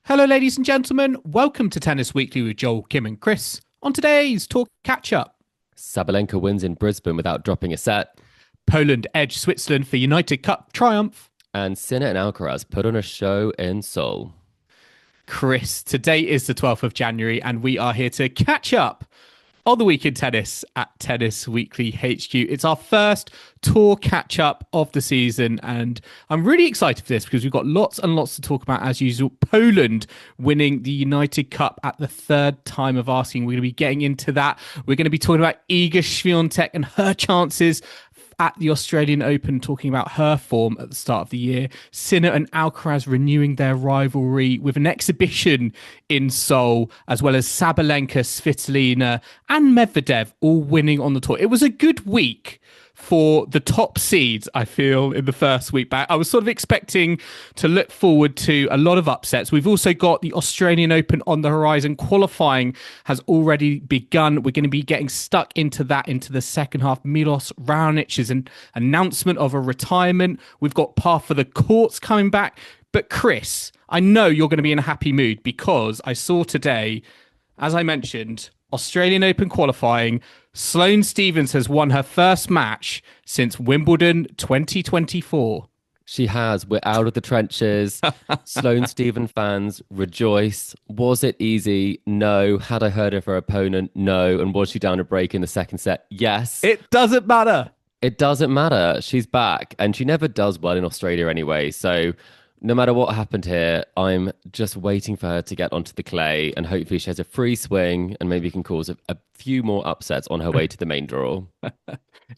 Hello, ladies and gentlemen. Welcome to Tennis Weekly with Joel, Kim, and Chris. On today's Talk Catch Up, Sabalenka wins in Brisbane without dropping a set. Poland edged Switzerland for United Cup triumph. And Sinner and Alcaraz put on a show in Seoul. Chris, today is the 12th of January, and we are here to catch up on the week in tennis at Tennis Weekly HQ. It's our first tour catch up of the season, and I'm really excited for this because we've got lots and lots to talk about as usual. Poland winning the United Cup at the third time of asking. We're going to be getting into that. We're going to be talking about Iga Swiatek and her chances at the Australian Open, talking about her form at the start of the year. Sinner and Alcaraz renewing their rivalry with an exhibition in Seoul, as well as Sabalenka, Svitolina and Medvedev all winning on the tour. It was a good week for the top seeds, I feel, in the first week back. I was sort of expecting to look forward to a lot of upsets. We've also got the Australian Open on the horizon. Qualifying has already begun. We're going to be getting stuck into that into the second half. Milos Raonic's an announcement of a retirement. We've got par for the courts coming back. But Chris, I know you're going to be in a happy mood because I saw today, as I mentioned, Australian Open qualifying. Sloane Stephens has won her first match since Wimbledon 2024. She has. We're out of the trenches. Sloane Stephens fans rejoice. Was it easy? No. Had I heard of her opponent? No. And was she down a break in the second set? Yes. It doesn't matter. It doesn't matter. She's back. And she never does well in Australia anyway. So no matter what happened here, I'm just waiting for her to get onto the clay, and hopefully she has a free swing and maybe can cause a few more upsets on her way to the main draw.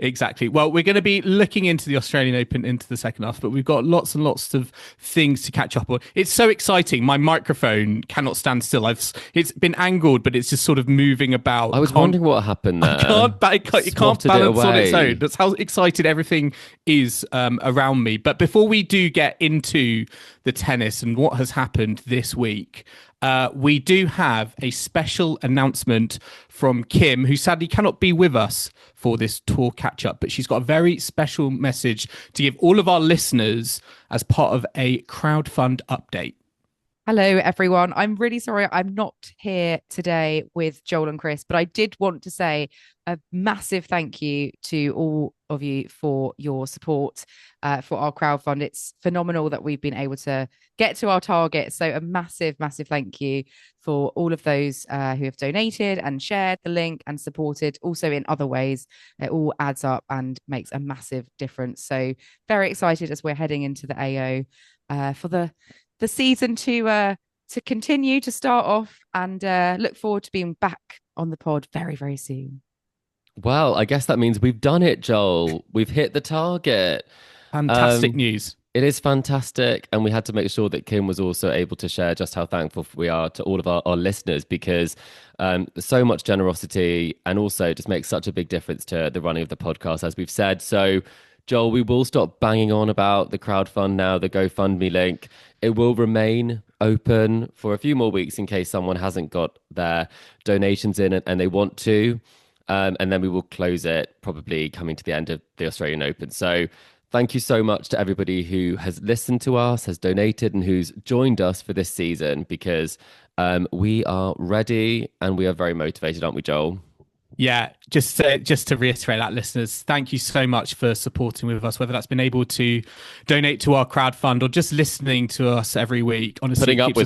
Exactly. Well, we're going to be looking into the Australian Open into the second half, but we've got lots and lots of things to catch up on. It's so exciting. My microphone cannot stand still. It's been angled, but it's just sort of moving about. I was wondering what happened there. It can't balance on its own. That's how excited everything is around me. But before we do get into the tennis and what has happened this week, we do have a special announcement from Kim, who sadly cannot be with us for this tour catch-up, but she's got a very special message to give all of our listeners as part of a crowdfund update. Hello, everyone. I'm really sorry I'm not here today with Joel and Chris, but I did want to say a massive thank you to all of you for your support for our crowdfund. It's phenomenal that we've been able to get to our target. So a massive, massive thank you for all of those who have donated and shared the link and supported also in other ways. It all adds up and makes a massive difference. So very excited as we're heading into the AO for the season to continue to start off, and look forward to being back on the pod very, very soon. Well, I guess that means we've done it, Joel. We've hit the target. Fantastic news. It is fantastic. And we had to make sure that Kim was also able to share just how thankful we are to all of our listeners, because so much generosity, and also just makes such a big difference to the running of the podcast, as we've said. So, Joel, we will stop banging on about the crowdfund now, the GoFundMe link. It will remain open for a few more weeks in case someone hasn't got their donations in and they want to. And then we will close it probably coming to the end of the Australian Open. So thank you so much to everybody who has listened to us, has donated, and who's joined us for this season, because we are ready and we are very motivated, aren't we, Joel? Yeah, just to reiterate that, listeners, thank you so much for supporting with us, whether that's been able to donate to our crowdfund or just listening to us every week. Honestly, putting up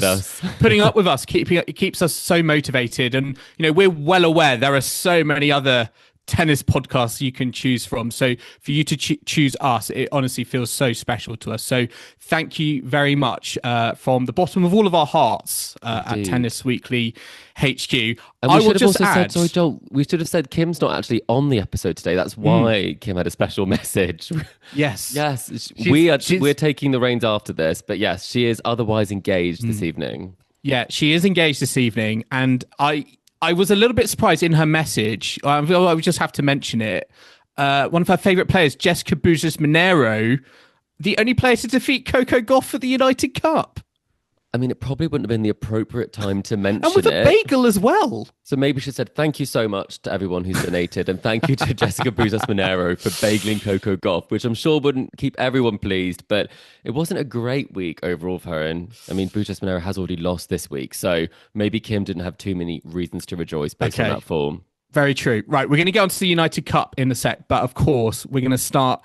with us, it keeps us so motivated. And, you know, we're well aware there are so many other tennis podcasts you can choose from. So for you to choose us, it honestly feels so special to us. So thank you very much from the bottom of all of our hearts at Tennis Weekly HQ. And we should have said Kim's not actually on the episode today. That's why Kim had a special message. Yes. We're taking the reins after this, but yes, she is otherwise engaged this evening. Yeah, she is engaged this evening, and I was a little bit surprised in her message. I would just have to mention it. One of her favourite players, Jessica Buses Monero, the only player to defeat Coco Gauff at the United Cup. I mean, it probably wouldn't have been the appropriate time to mention And with a it. bagel as well. So maybe she said, thank you so much to everyone who's donated. And thank you to Jessica Bruzas-Monero for bageling Coco Gauff, which I'm sure wouldn't keep everyone pleased. But it wasn't a great week overall for her. And I mean, Bruzas-Monero has already lost this week. So maybe Kim didn't have too many reasons to rejoice based on that form. Very true. Right. We're going to get on to the United Cup in a sec. But of course, we're going to start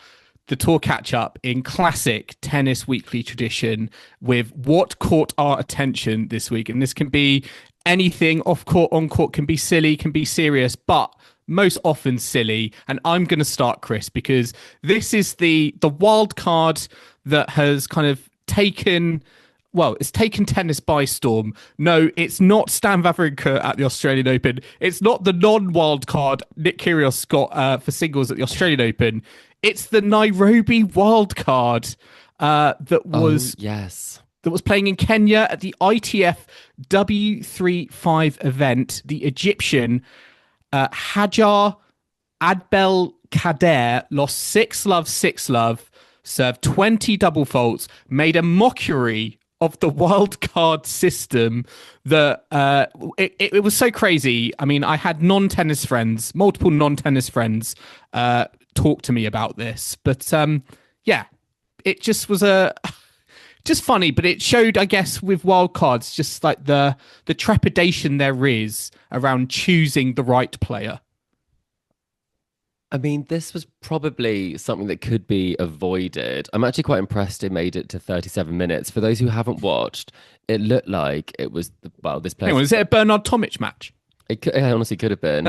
the tour catch-up in classic Tennis Weekly tradition with what caught our attention this week. And this can be anything off court, on court, can be silly, can be serious, but most often silly. And I'm going to start, Chris, because this is the wild card that has kind of taken... Well, it's taken tennis by storm. No, it's not Stan Wawrinka at the Australian Open. It's not the non-wild card Nick Kyrgios got for singles at the Australian Open. It's the Nairobi wild card that was playing in Kenya at the ITF W35 event. The Egyptian Hajar Abdelkader lost 6-love, 6-love, served 20 double faults, made a mockery of the wild card system. That it was so crazy. I mean, I had multiple non-tennis friends talk to me about this, but it just was just funny, but it showed, I guess, with wild cards, just like the trepidation there is around choosing the right player. I mean, this was probably something that could be avoided. I'm actually quite impressed it made it to 37 minutes. For those who haven't watched, it looked like it was, this player... Was it a Bernard Tomic match? It honestly could have been.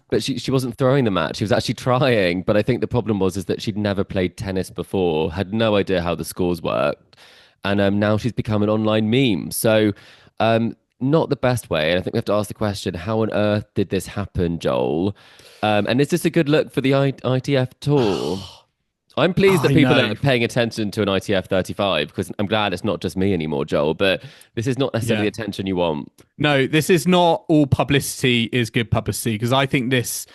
But she wasn't throwing the match. She was actually trying. But I think the problem is that she'd never played tennis before, had no idea how the scores worked. And now she's become an online meme. So... not the best way. And I think we have to ask the question, how on earth did this happen, Joel? And is this a good look for the ITF Tour? I'm pleased that people are paying attention to an ITF 35 because I'm glad it's not just me anymore, Joel, but this is not necessarily the attention you want. No, this is not all publicity is good publicity, because I think this,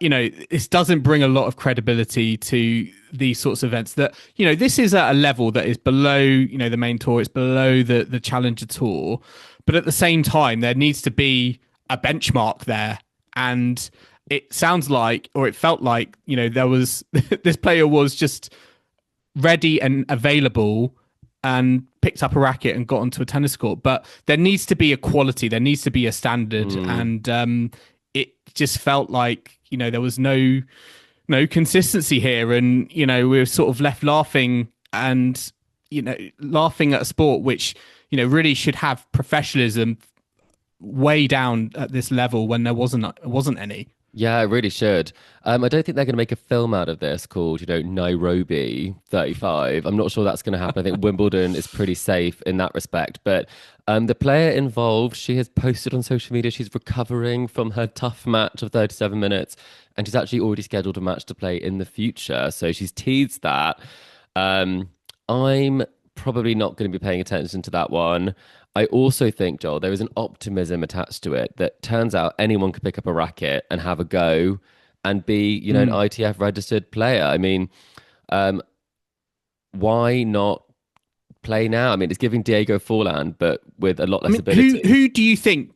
this doesn't bring a lot of credibility to these sorts of events. That, this is at a level that is below, the main tour, it's below the Challenger Tour. But at the same time, there needs to be a benchmark there. And it sounds like, or it felt like, there was, this player was just ready and available and picked up a racket and got onto a tennis court. But there needs to be a quality, there needs to be a standard. And it just felt like, there was no consistency here. And, we were sort of left laughing and, laughing at a sport which, really should have professionalism way down at this level when there wasn't any. Yeah, it really should. I don't think they're going to make a film out of this called, Nairobi 35. I'm not sure that's going to happen. I think Wimbledon is pretty safe in that respect. But the player involved, she has posted on social media she's recovering from her tough match of 37 minutes. And she's actually already scheduled a match to play in the future. So she's teased that. I'm probably not going to be paying attention to that one. I also think, Joel, there is an optimism attached to it that turns out anyone could pick up a racket and have a go and be, an ITF registered player. I mean, why not play now? I mean, it's giving Diego Forlan, but with a lot less ability. Who do you think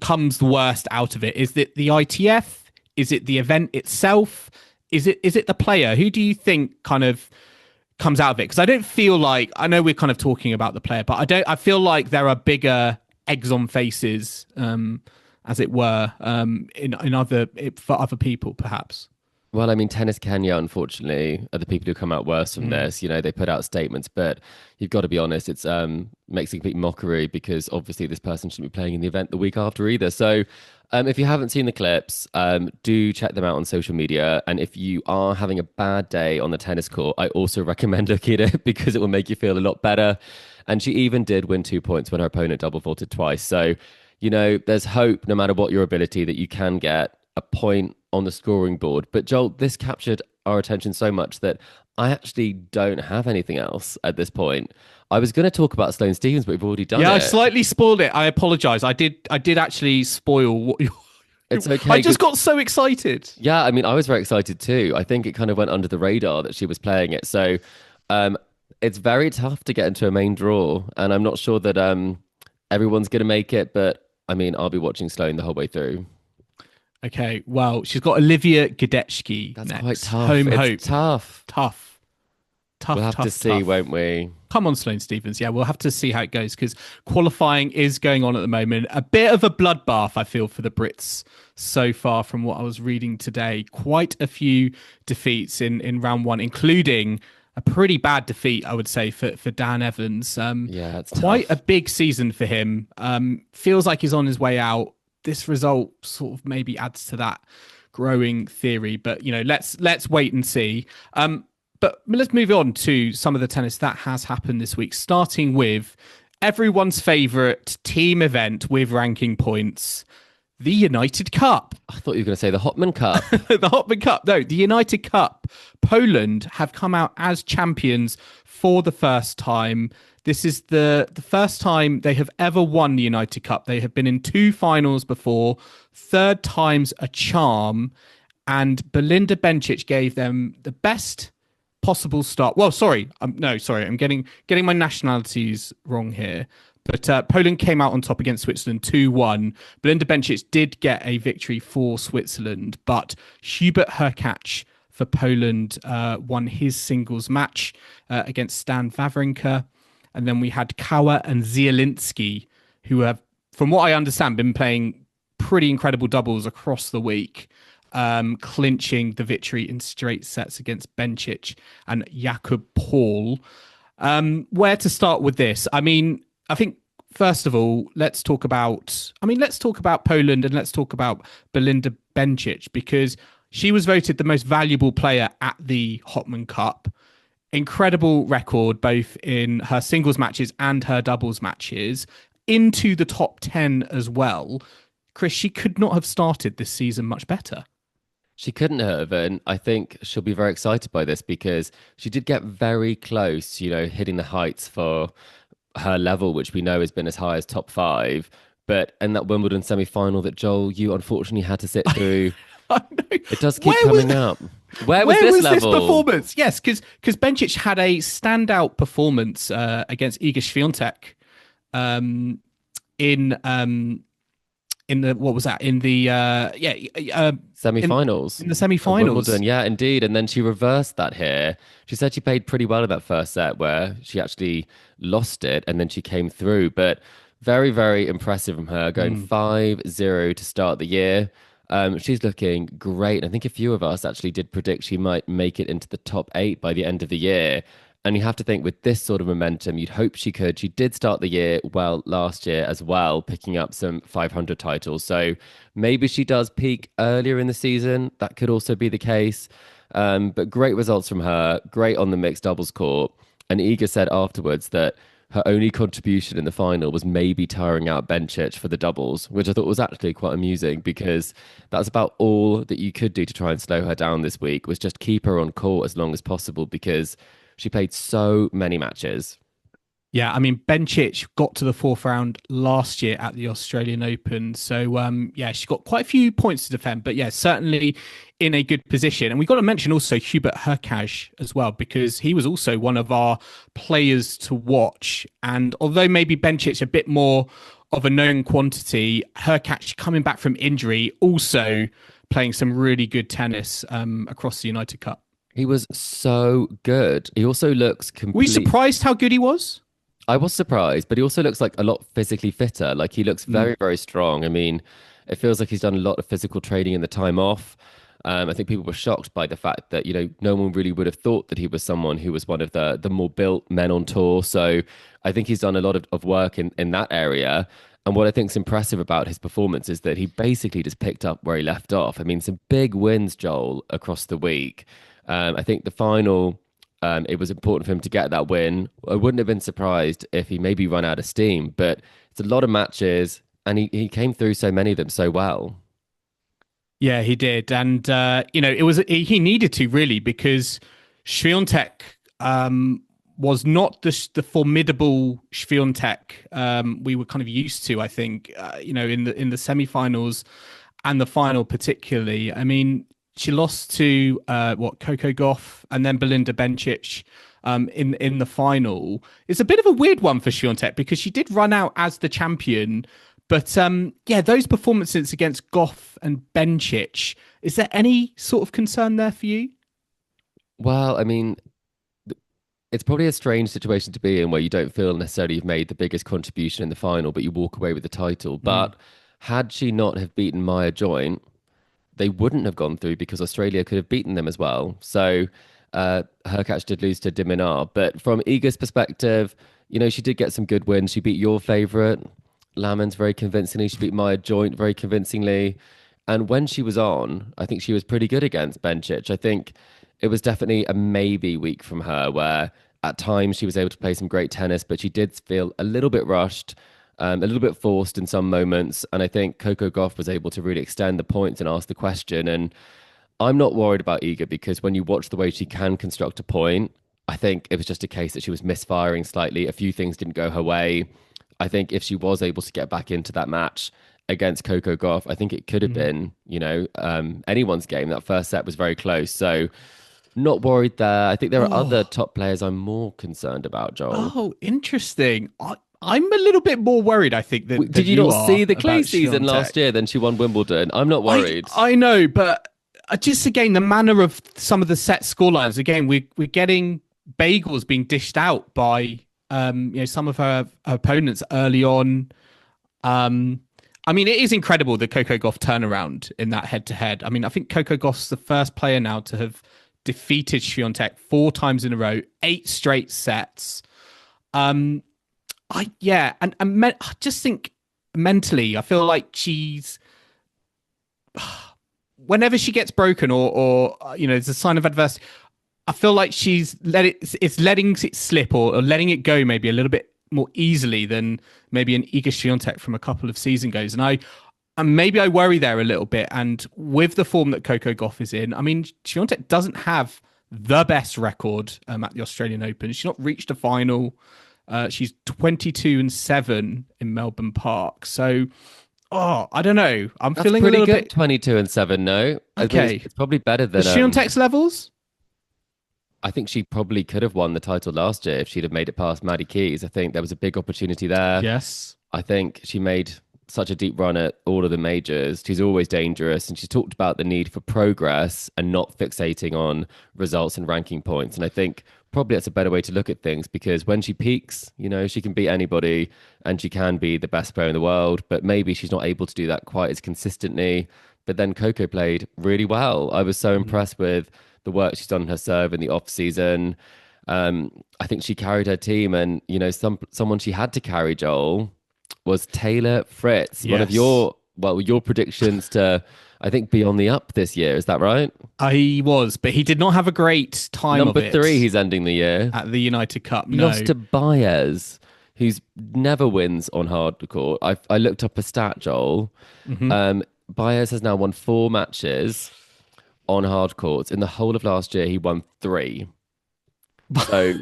comes the worst out of it? Is it the ITF? Is it the event itself? Is it the player? Who do you think kind of comes out of it? Because I don't feel like, I know we're kind of talking about the player, but I feel like there are bigger eggs on faces, as it were, for other people, perhaps. Well, I mean, Tennis Kenya, unfortunately, are the people who come out worse from this. They put out statements, but you've got to be honest, it's makes a complete mockery because obviously this person shouldn't be playing in the event the week after either. So if you haven't seen the clips, do check them out on social media. And if you are having a bad day on the tennis court, I also recommend looking at it because it will make you feel a lot better. And she even did win 2 points when her opponent double faulted twice. So, there's hope no matter what your ability that you can get a point on the scoring board. But Joel, this captured our attention so much that I actually don't have anything else at this point. I was going to talk about Sloane Stephens, but we've already done it. Yeah, I slightly spoiled it. I apologize. I did actually spoil what you... It's okay. I just got so excited. Yeah, I mean, I was very excited too. I think it kind of went under the radar that she was playing it. So It's very tough to get into a main draw, and I'm not sure that everyone's going to make it, but I mean, I'll be watching Sloane the whole way through. Okay, well, she's got Olivia Gadecki That's quite next. tough. Home hope. It's tough. Tough. Tough, We'll have to tough, see, tough. won't we? Come on, Sloane Stephens. Yeah, we'll have to see how it goes because qualifying is going on at the moment. A bit of a bloodbath, I feel, for the Brits so far from what I was reading today. Quite a few defeats in round one, including a pretty bad defeat, I would say, for Dan Evans. Yeah, it's quite tough. a big season for him. Feels like he's on his way out. This result sort of maybe adds to that growing theory, but let's wait and see. But let's move on to some of the tennis that has happened this week, starting with everyone's favorite team event with ranking points, the United Cup. I thought you were going to say the Hopman Cup. The Hopman Cup. No, the United Cup. Poland have come out as champions for the first time. This is the first time they have ever won the United Cup. They have been in 2 finals before. Third time's a charm. And Belinda Bencic gave them the best possible start. Well, sorry. I'm getting my nationalities wrong here. But Poland came out on top against Switzerland 2-1. Belinda Bencic did get a victory for Switzerland, but Hubert Hurkacz for Poland won his singles match against Stan Wawrinka. And then we had Kawa and Zielinski, who have, from what I understand, been playing pretty incredible doubles across the week, clinching the victory in straight sets against Bencic and Jakub Paul. Where to start with this? I mean, I think, first of all, let's talk about Poland and let's talk about Belinda Bencic, because she was voted the most valuable player at the Hopman Cup. Incredible record, both in her singles matches and her doubles matches, into the top 10 as well. Chris, she could not have started this season much better. She couldn't have, and I think she'll be very excited by this because she did get very close, hitting the heights for her level, which we know has been as high as top 5. But in that Wimbledon semi-final that, Joel, you unfortunately had to sit through, I know. It does keep coming up. Where was this level? This performance? Yes, because Bencic had a standout performance against Iga Swiatek in the what was that in the semi-finals in the semi-finals. Wimbledon, yeah, indeed. And then she reversed that here. She said she played pretty well in that first set where she actually lost it and then she came through. But very, very impressive from her, going 5-0 to start the year. She's looking great. I think a few of us actually did predict she might make it into the top 8 by the end of the year. And you have to think with this sort of momentum, you'd hope she could. She did start the year well last year as well, picking up some 500 titles. So maybe she does peak earlier in the season. That could also be the case. But great results from her. Great on the mixed doubles court. And Iga said afterwards that her only contribution in the final was maybe tiring out Bencic for the doubles, which I thought was actually quite amusing because that's about all that you could do to try and slow her down this week, was just keep her on court as long as possible because she played so many matches. Yeah, I mean, Bencic got to the 4th round last year at the Australian Open. So, she's got quite a few points to defend. But, yeah, certainly in a good position. And we've got to mention also Hubert Hurkacz as well, because he was also one of our players to watch. And although maybe Bencic a bit more of a known quantity, Hurkacz coming back from injury, also playing some really good tennis across the United Cup. He was so good. He also looks completely... Were you surprised how good he was? I was surprised, but he also looks like a lot physically fitter. Like he looks very, very strong. I mean, it feels like he's done a lot of physical training in the time off. I think people were shocked by the fact that, no one really would have thought that he was someone who was one of the more built men on tour. So I think he's done a lot of work in that area. And what I think is impressive about his performance is that he basically just picked up where he left off. I mean, some big wins, Joel, across the week. I think the final... it was important for him to get that win. I wouldn't have been surprised if he maybe run out of steam, but it's a lot of matches and he came through so many of them so well. Yeah, he did. And, he needed to really, because Swiatek was not the formidable Swiatek we were kind of used to, I think, in the semi-finals and the final particularly. I mean, she lost to Coco Gauff and then Belinda Bencic in the final. It's a bit of a weird one for Swiatek because she did run out as the champion. But yeah, those performances against Gauff and Bencic, is there any sort of concern there for you? Well, I mean, it's probably a strange situation to be in where you don't feel necessarily you've made the biggest contribution in the final, but you walk away with the title. But had she not have beaten Maya Joint, they wouldn't have gone through because Australia could have beaten them as well. So Hurkacz did lose to de Minaur. But from Iga's perspective, you know, she did get some good wins. She beat your favourite, Lamens, very convincingly. She beat Maya Joint very convincingly. And when she was on, I think she was pretty good against Bencic. I think it was definitely a maybe week from her where at times she was able to play some great tennis, but she did feel a little bit rushed, a little bit forced in some moments. And I think Coco Gauff was able to really extend the points and ask the question. And I'm not worried about Iga because when you watch the way she can construct a point, I think it was just a case that she was misfiring slightly. A few things didn't go her way. I think if she was able to get back into that match against Coco Gauff, I think it could have been, you know, anyone's game. That first set was very close. So not worried there. I think there are other top players I'm more concerned about, Joel. Oh, interesting. I'm a little bit more worried, I think. Did you not see the clay season last year? Then she won Wimbledon. I'm not worried. I know, but just again, the manner of some of the set scorelines, again, we're getting bagels being dished out by you know, some of her opponents early on. I mean, it is incredible the Coco Gauff turnaround in that head-to-head. I mean, I think Coco Gauff's the first player now to have defeated Swiatek 4 times in a row, 8 straight sets. I just think mentally, I feel like she's whenever she gets broken or you know, there's a sign of adversity, I feel like she's letting it slip or letting it go maybe a little bit more easily than maybe an Iga Swiatek from a couple of seasons ago. And maybe I worry there a little bit. And with the form that Coco Gauff is in, I mean, Swiatek doesn't have the best record at the Australian Open. She's not reached a final. She's 22-7 in Melbourne Park. So, I don't know. That's feeling pretty a little good. bit 22-7. No, okay, it's probably better than Swiatek's levels. I think she probably could have won the title last year if she'd have made it past Maddie Keys. I think there was a big opportunity there. Yes. I think she made such a deep run at all of the majors. She's always dangerous. And she's talked about the need for progress and not fixating on results and ranking points. And I think probably that's a better way to look at things because when she peaks, you know, she can beat anybody and she can be the best player in the world. But maybe she's not able to do that quite as consistently. But then Coco played really well. I was so impressed with the work she's done in her serve in the off season. I think she carried her team, and you know, someone she had to carry, Joel, was Taylor Fritz. Yes. One of your predictions to, I think, be on the up this year. Is that right? He was, but he did not have a great time. Number 3, he's ending the year at the United Cup. He lost to Baez, who's never wins on hard court. I looked up a stat, Joel. Baez has now won 4 matches on hard courts. In the whole of last year, he won 3. So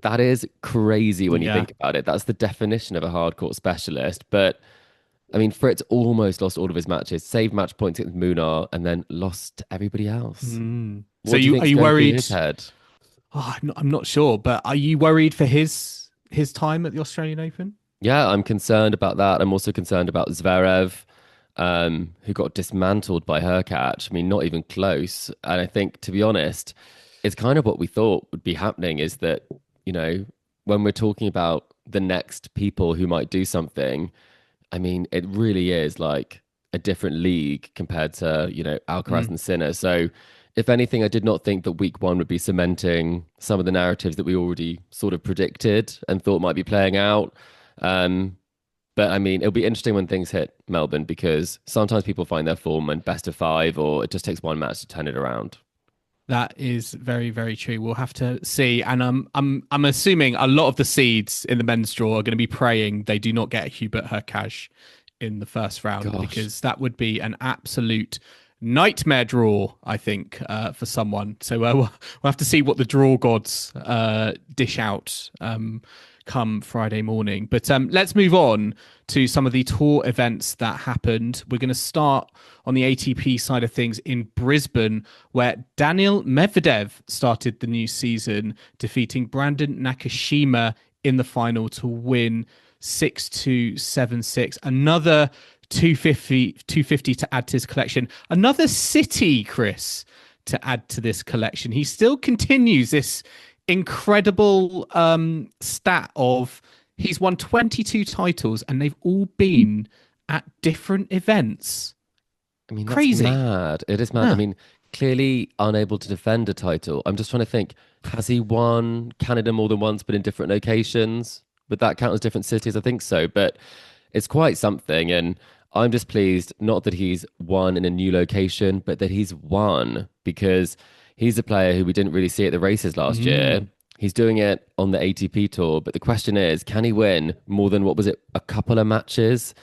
that is crazy when you think about it. That's the definition of a hard court specialist. But I mean, Fritz almost lost all of his matches, saved match points against Munar, and then lost to everybody else. So are you worried? I'm not sure, but are you worried for his time at the Australian Open? Yeah, I'm concerned about that. I'm also concerned about Zverev, who got dismantled by Hurkacz. I mean, not even close. And I think, to be honest, it's kind of what we thought would be happening is that, you know, when we're talking about the next people who might do something, I mean, it really is like a different league compared to, you know, Alcaraz and Sinner. So if anything, I did not think that week 1 would be cementing some of the narratives that we already sort of predicted and thought might be playing out. But I mean, it'll be interesting when things hit Melbourne because sometimes people find their form and best of 5, or it just takes one match to turn it around. That is very, very true. We'll have to see. And I'm assuming a lot of the seeds in the men's draw are going to be praying they do not get Hubert Hurkacz in the first round. Gosh. Because that would be an absolute nightmare draw, I think, for someone. So we'll have to see what the draw gods dish out come Friday morning. But let's move on to some of the tour events that happened. We're going to start on the ATP side of things in Brisbane, where Daniil Medvedev started the new season, defeating Brandon Nakashima in the final to win 6-2, 7-6. Another 250 to add to his collection. Another city, Chris, to add to this collection. He still continues this incredible stat of he's won 22 titles and they've all been at different events. I mean, that's Crazy. mad. It is mad. Yeah. I mean, clearly unable to defend a title. I'm just trying to think, has he won Canada more than once, but in different locations? Would that count as different cities? I think so, but it's quite something. And I'm just pleased, not that he's won in a new location, but that he's won, because he's a player who we didn't really see at the races last year. He's doing it on the ATP tour. But the question is, can he win more than, what was it, a couple of matches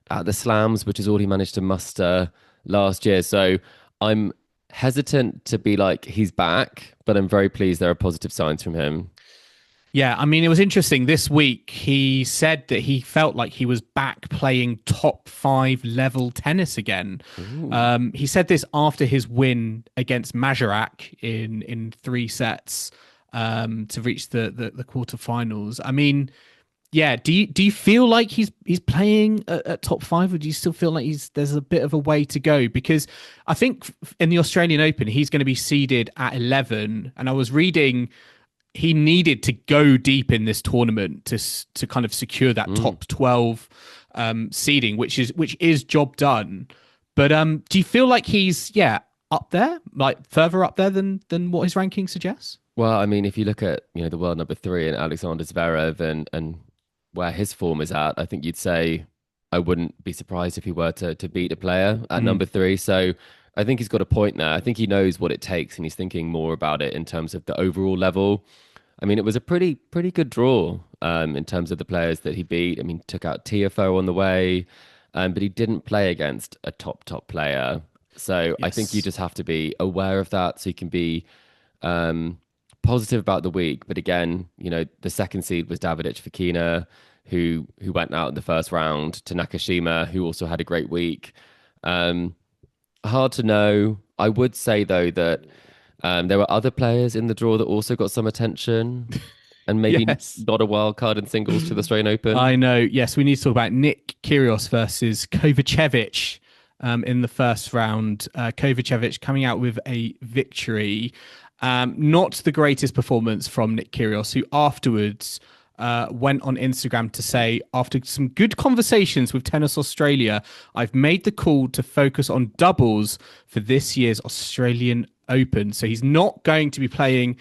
at the slams, which is all he managed to muster last year? So I'm hesitant to be like he's back, but I'm very pleased there are positive signs from him. Yeah, I mean, it was interesting. This week, he said that he felt like he was back playing top 5 level tennis again. He said this after his win against Majorak in 3 sets to reach the quarterfinals. I mean, yeah, do you feel like he's playing at top 5, or do you still feel like there's a bit of a way to go? Because I think in the Australian Open, he's going to be seeded at 11, and I was reading he needed to go deep in this tournament to kind of secure that top 12 seeding, which is job done. But do you feel like he's up there, like further up there than what his ranking suggests? Well, I mean, if you look at the world number 3 and Alexander Zverev and where his form is at, I think you'd say I wouldn't be surprised if he were to beat a player at number 3. So I think he's got a point there. I think he knows what it takes, and he's thinking more about it in terms of the overall level. I mean, it was a pretty good draw in terms of the players that he beat. I mean, took out TFO on the way, but he didn't play against a top player. So I think you just have to be aware of that, so you can be positive about the week. But again, the second seed was Davidovich Fokina, who went out in the first round, to Nakashima, who also had a great week. Hard to know. I would say, though, that there were other players in the draw that also got some attention, and maybe not a wild card in singles to the Australian Open. I know. Yes, we need to talk about Nick Kyrgios versus Kovacevic in the first round. Kovacevic coming out with a victory. Not the greatest performance from Nick Kyrgios, who afterwards went on Instagram to say, after some good conversations with Tennis Australia, I've made the call to focus on doubles for this year's Australian Open. So he's not going to be playing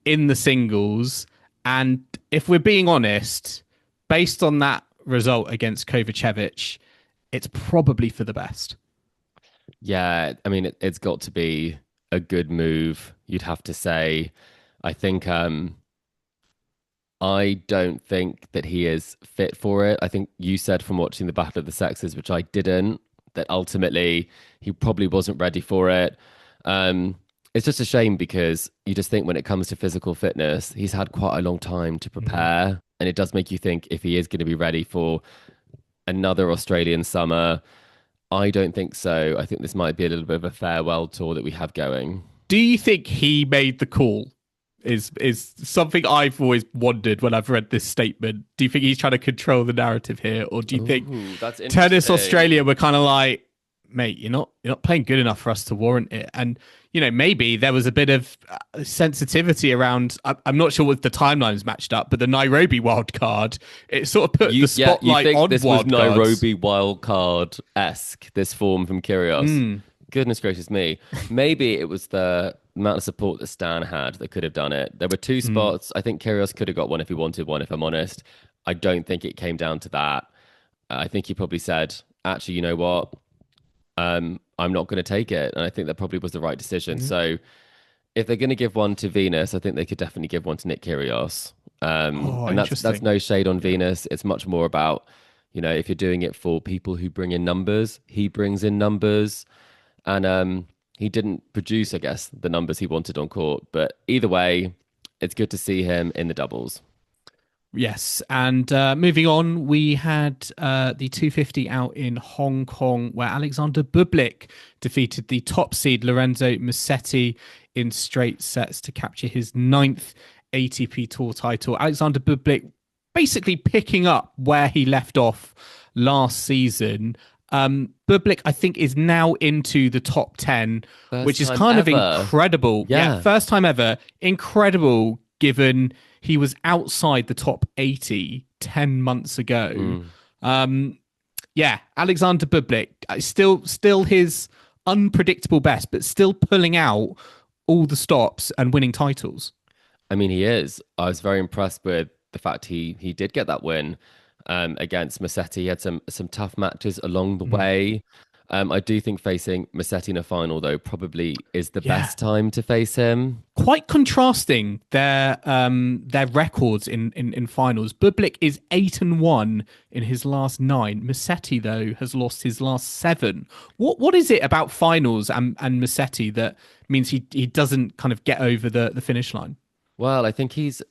in the singles. And if we're being honest, based on that result against Kovacevic, it's probably for the best. Yeah, I mean, it's got to be a good move, you'd have to say. I think I don't think that he is fit for it. I think you said from watching the Battle of the Sexes, which I didn't, that ultimately he probably wasn't ready for it. It's just a shame, because you just think when it comes to physical fitness, he's had quite a long time to prepare. And it does make you think if he is going to be ready for another Australian summer. I don't think so. I think this might be a little bit of a farewell tour that we have going. Do you think he made the call? Is something I've always wondered when I've read this statement. Do you think he's trying to control the narrative here? Or do you think Tennis Australia were kind of like, mate, you're not playing good enough for us to warrant it? And maybe there was a bit of sensitivity around. I'm not sure what the timelines matched up, but the Nairobi wildcard, it sort of put the spotlight on this wildcards. Was Nairobi wildcard-esque, this form from Kyrgios. Goodness gracious me. Maybe it was the amount of support that Stan had that could have done it. There were 2 spots. I think Kyrgios could have got one if he wanted one, if I'm honest. I don't think it came down to that. I think he probably said, actually, you know what? I'm not going to take it. And I think that probably was the right decision. So if they're going to give one to Venus, I think they could definitely give one to Nick Kyrgios. And that's no shade on Venus. It's much more about, if you're doing it for people who bring in numbers, he brings in numbers. And he didn't produce, I guess, the numbers he wanted on court. But either way, it's good to see him in the doubles. Yes, and moving on, we had the 250 out in Hong Kong, where Alexander Bublik defeated the top seed Lorenzo Musetti in straight sets to capture his 9th ATP Tour title. Alexander Bublik basically picking up where he left off last season. Bublik, I think, is now into the top 10, which is kind of incredible. Yeah, first time ever. Incredible, given he was outside the top 80 10 months ago. Yeah, Alexander Bublik, still his unpredictable best, but still pulling out all the stops and winning titles. I mean, he is. I was very impressed with the fact he did get that win against Musetti. He had some tough matches along the way. I do think facing Musetti in a final, though, probably is the best time to face him. Quite contrasting their records in finals. Bublik is 8-1 in his last 9. Musetti, though, has lost his last 7. What is it about finals and Musetti that means he doesn't kind of get over the finish line? Well, I think he's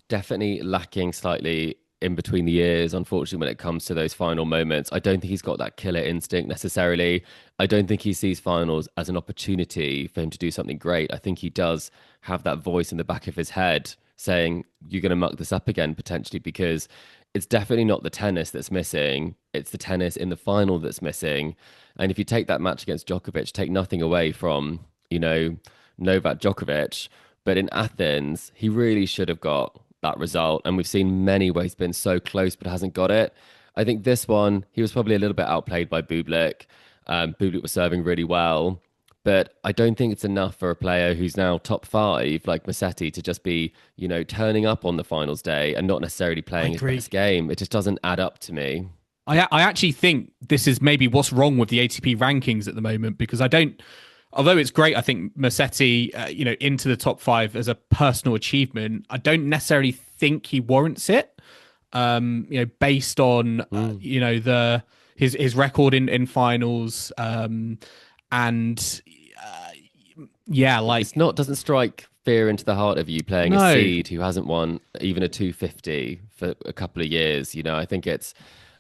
definitely lacking slightly in between the ears, unfortunately, when it comes to those final moments. I don't think he's got that killer instinct necessarily. I don't think he sees finals as an opportunity for him to do something great. I think he does have that voice in the back of his head saying, you're going to muck this up again, potentially, because it's definitely not the tennis that's missing. It's the tennis in the final that's missing. And if you take that match against Djokovic, take nothing away from, Novak Djokovic, but in Athens, he really should have got that result. And we've seen many where he's been so close but hasn't got it. I think this one, he was probably a little bit outplayed by Bublik. Bublik was serving really well. But I don't think it's enough for a player who's now top 5, like Musetti, to just be, turning up on the finals day and not necessarily playing his best game. It just doesn't add up to me. I actually think this is maybe what's wrong with the ATP rankings at the moment, because although it's great, I think Musetti, into the top 5 as a personal achievement, I don't necessarily think he warrants it. Based on his record in finals, doesn't strike fear into the heart of you playing a seed who hasn't won even a 250 for a couple of years. I think it's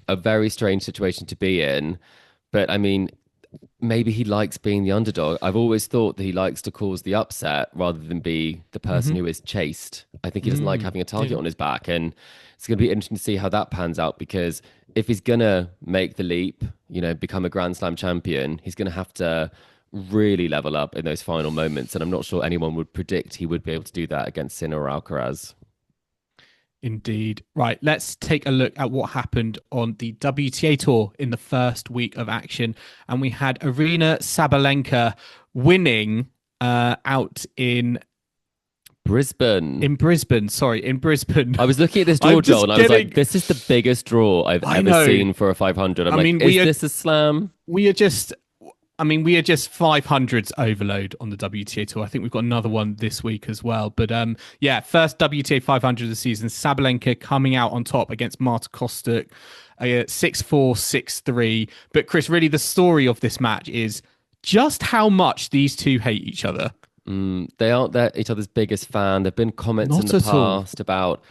a very strange situation to be in, but I mean, maybe he likes being the underdog. I've always thought that he likes to cause the upset rather than be the person who is chased. I think he doesn't like having a target on his back. And it's going to be interesting to see how that pans out, because if he's going to make the leap, become a Grand Slam champion, he's going to have to really level up in those final moments. And I'm not sure anyone would predict he would be able to do that against Sinner or Alcaraz. Indeed. Right, let's take a look at what happened on the WTA Tour in the first week of action. And we had Aryna Sabalenka winning out in Brisbane. In Brisbane. I was looking at this draw, Joel, and I was like, this is the biggest draw I've ever seen for a 500. Is this a slam? We are just 500s overload on the WTA Tour. I think we've got another one this week as well. But first WTA 500 of the season, Sabalenka coming out on top against Marta Kostyuk, 6-4, 6-3. But Chris, really the story of this match is just how much these two hate each other. They aren't each other's biggest fan. There have been comments in the past about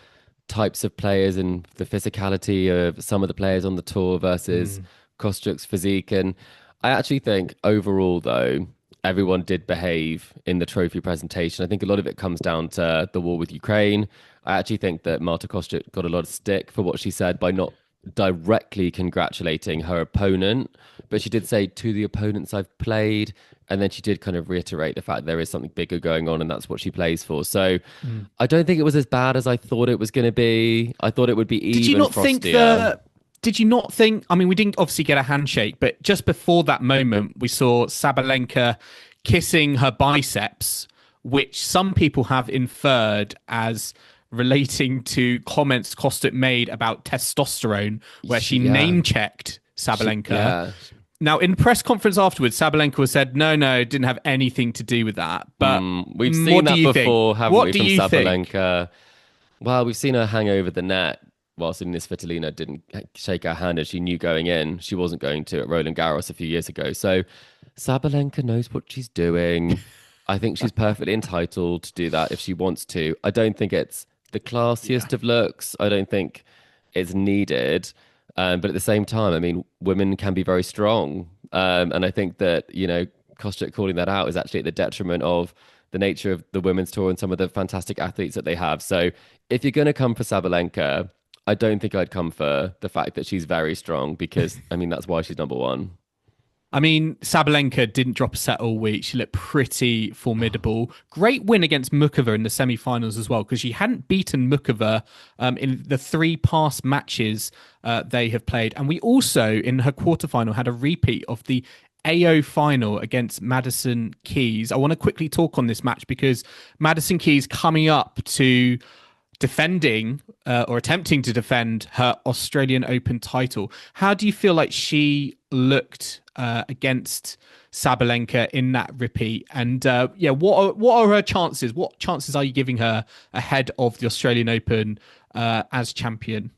types of players and the physicality of some of the players on the tour versus Kostyuk's physique. And I actually think overall, though, everyone did behave in the trophy presentation. I think a lot of it comes down to the war with Ukraine. I actually think that Marta Kostyuk got a lot of stick for what she said by not directly congratulating her opponent, but she did say, to the opponents I've played, and then she did kind of reiterate the fact there is something bigger going on and that's what she plays for. So I don't think it was as bad as I thought it was going to be. I thought it would be even frostier. Did you not think, we didn't obviously get a handshake, but just before that moment, we saw Sabalenka kissing her biceps, which some people have inferred as relating to comments Kostyuk made about testosterone, where she name-checked Sabalenka. Now, in the press conference afterwards, Sabalenka said, no, it didn't have anything to do with that. But we've seen that before, haven't we, from Sabalenka? Think? Well, we've seen her hang over the net whilst Svitolina didn't shake her hand, as she knew going in she wasn't going to at Roland Garros a few years ago. So Sabalenka knows what she's doing. I think she's perfectly entitled to do that if she wants to. I don't think it's the classiest of looks. I don't think it's needed. But at the same time, I mean, women can be very strong. And I think that, Kostyuk calling that out is actually at the detriment of the nature of the women's tour and some of the fantastic athletes that they have. So if you're going to come for Sabalenka, I don't think I'd come for the fact that she's very strong because, I mean, that's why she's number one. I mean, Sabalenka didn't drop a set all week. She looked pretty formidable. Great win against Mukova in the semi-finals as well, because she hadn't beaten Mukova in the 3 past matches they have played. And we also, in her quarterfinal, had a repeat of the AO final against Madison Keys. I want to quickly talk on this match because Madison Keys coming up to defending or attempting to defend her Australian Open title. How do you feel like she looked against Sabalenka in that repeat? And what are her chances? What chances are you giving her ahead of the Australian Open as champion?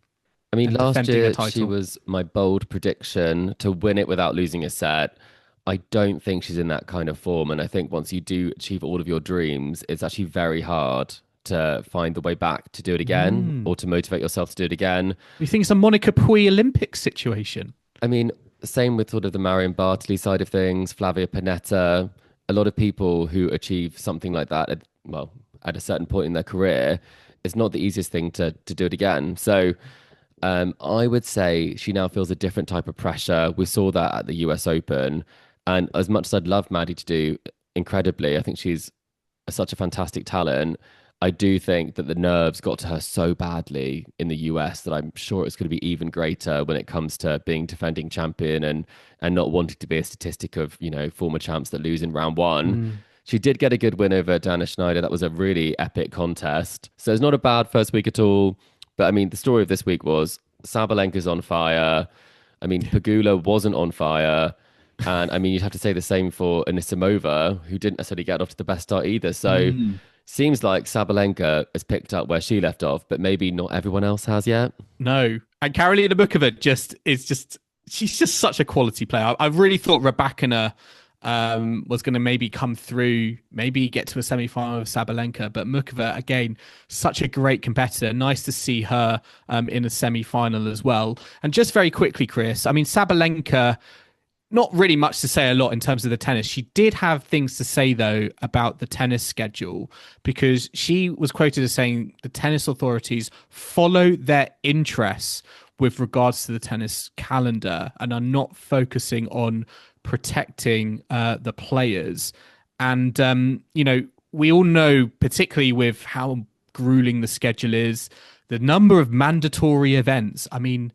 I mean, last year she was my bold prediction to win it without losing a set. I don't think she's in that kind of form. And I think once you do achieve all of your dreams, it's actually very hard to find the way back to do it again or to motivate yourself to do it again. You think it's a Monica Pui Olympics situation? I mean, same with sort of the Marion Bartley side of things, Flavia Pennetta. A lot of people who achieve something like that at a certain point in their career, it's not the easiest thing to do it again. So I would say she now feels a different type of pressure. We saw that at the US Open. And as much as I'd love Maddie to do incredibly, I think she's such a fantastic talent. I do think that the nerves got to her so badly in the US that I'm sure it's going to be even greater when it comes to being defending champion and not wanting to be a statistic of, former champs that lose in round one. She did get a good win over Dana Schneider. That was a really epic contest. So it's not a bad first week at all. But I mean, the story of this week was Sabalenka's on fire. I mean, Pegula wasn't on fire. And I mean, you'd have to say the same for Anisimova, who didn't necessarily get off to the best start either. So seems like Sabalenka has picked up where she left off, but maybe not everyone else has yet. No. And Karolina Muchova she's just such a quality player. I really thought Rybakina was going to maybe come through, maybe get to a semi-final with Sabalenka, but Muchova, again, such a great competitor. Nice to see her in a semi-final as well. And just very quickly, Chris, I mean, Sabalenka, not really much to say a lot in terms of the tennis. She did have things to say, though, about the tennis schedule, because she was quoted as saying the tennis authorities follow their interests with regards to the tennis calendar and are not focusing on protecting the players. And, we all know, particularly with how grueling the schedule is, the number of mandatory events. I mean,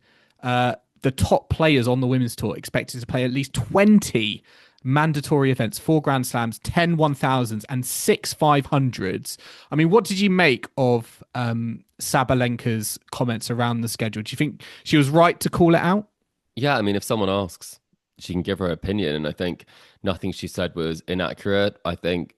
the top players on the women's tour expected to play at least 20 mandatory events, 4 Grand Slams, 10 1000s, and 6 500s. I mean, what did you make of Sabalenka's comments around the schedule? Do you think she was right to call it out? Yeah, I mean, if someone asks, she can give her opinion. And I think nothing she said was inaccurate. I think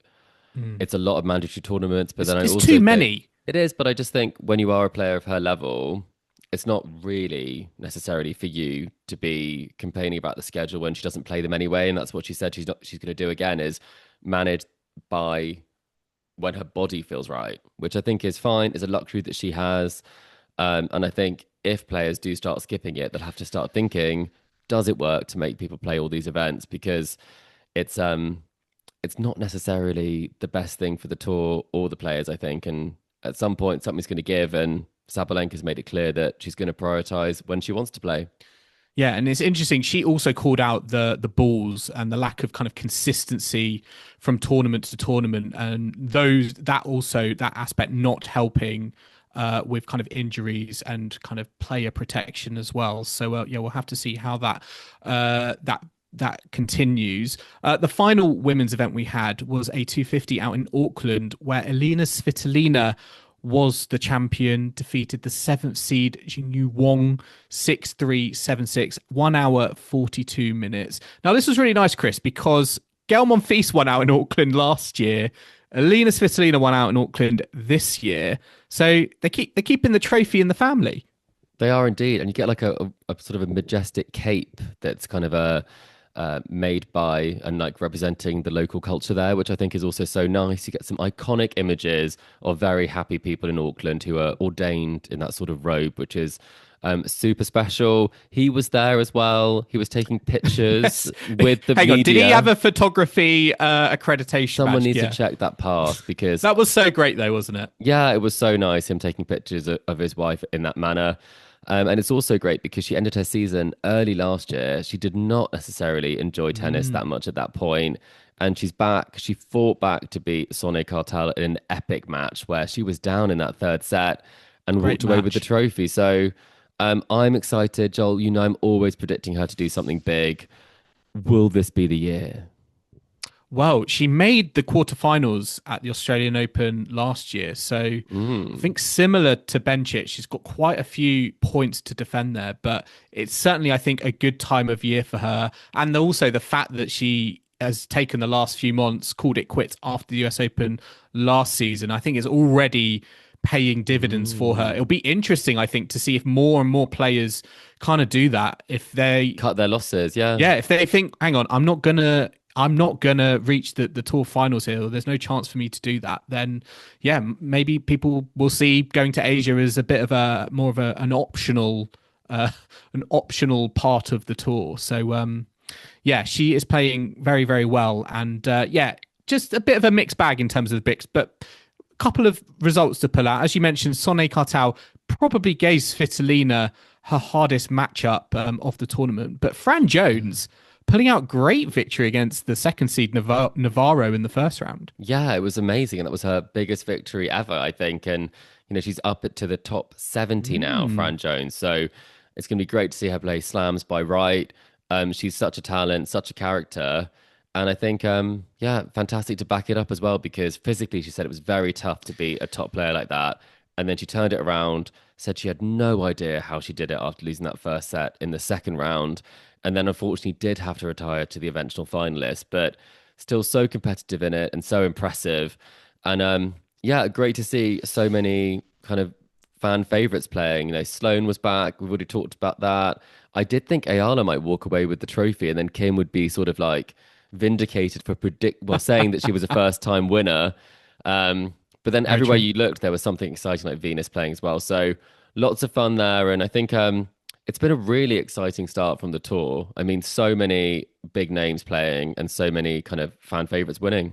it's a lot of mandatory tournaments, but then I also too many. It is, but I just think when you are a player of her level, it's not really necessarily for you to be complaining about the schedule when she doesn't play them anyway. And that's what she said she's going to do again, is manage by when her body feels right, which I think is fine, is a luxury that she has. And I think if players do start skipping it, they'll have to start thinking, does it work to make people play all these events? Because it's not necessarily the best thing for the tour or the players, I think. And at some point, something's going to give, and Sabalenka's made it clear that she's going to prioritize when she wants to play. Yeah, and it's interesting. She also called out the balls and the lack of kind of consistency from tournament to tournament, and that aspect not helping with kind of injuries and kind of player protection as well. So we'll have to see how that continues. The final women's event we had was a 250 out in Auckland, where Elina Svitolina was the champion, defeated the 7th seed Jingyu Wang 6-3, 7-6, 1 hour 42 minutes. Now, this was really nice, Chris, because Gael Monfils won out in Auckland last year. Elina Svitolina won out in Auckland this year. So they're keeping the trophy in the family. They are indeed. And you get like a sort of a majestic cape that's kind of a made by and like representing the local culture there, which I think is also so nice. You get some iconic images of very happy people in Auckland who are ordained in that sort of robe, which is super special. He was there as well. He was taking pictures with the Hang media. on, did he have a photography accreditation Someone badge? needs to check that pass because that was so great though, wasn't it? yeah, it was so nice him taking pictures of his wife in that manner. And it's also great because she ended her season early last year. She did not necessarily enjoy tennis that much at that point. And she's back. She fought back to beat Sonia Kartal in an epic match where she was down in that third set and walked away with the trophy. So I'm excited. Joel, you know I'm always predicting her to do something big. Will this be the year? Well, she made the quarterfinals at the Australian Open last year. So I think similar to Bencic, she's got quite a few points to defend there. But it's certainly, I think, a good time of year for her. And also the fact that she has taken the last few months, called it quits after the US Open last season, I think is already paying dividends for her. It'll be interesting, I think, to see if more and more players kind of do that. If they cut their losses, yeah. If they think, hang on, I'm not gonna reach the tour finals here, or there's no chance for me to do that, then yeah, maybe people will see going to Asia as a bit of an optional part of the tour. So yeah, she is playing very, very well, and yeah, just a bit of a mixed bag in terms of the bigs, but a couple of results to pull out. As you mentioned, Sonia Kartal probably gave Svitolina her hardest matchup of the tournament, but Fran Jones pulling out great victory against the second seed Navarro in the first round. Yeah, it was amazing. And that was her biggest victory ever, I think. And, you know, she's up to the top 70 now, Fran Jones. So it's going to be great to see her play slams by right. She's such a talent, such a character. And I think, yeah, fantastic to back it up as well, because physically she said it was very tough to be a top player like that. And then she turned it around, said she had no idea how she did it after losing that first set in the second round. And then unfortunately did have to retire to the eventual finalist, but still so competitive in it and so impressive. And yeah, great to see so many kind of fan favorites playing. You know, Sloane was back. We've already talked about that. I did think Ayala might walk away with the trophy, and then Kim would be sort of like vindicated for saying that she was a first-time winner. But then everywhere you looked, there was something exciting like Venus playing as well. So lots of fun there. And I think it's been a really exciting start from the tour. I mean, so many big names playing and so many kind of fan favorites winning.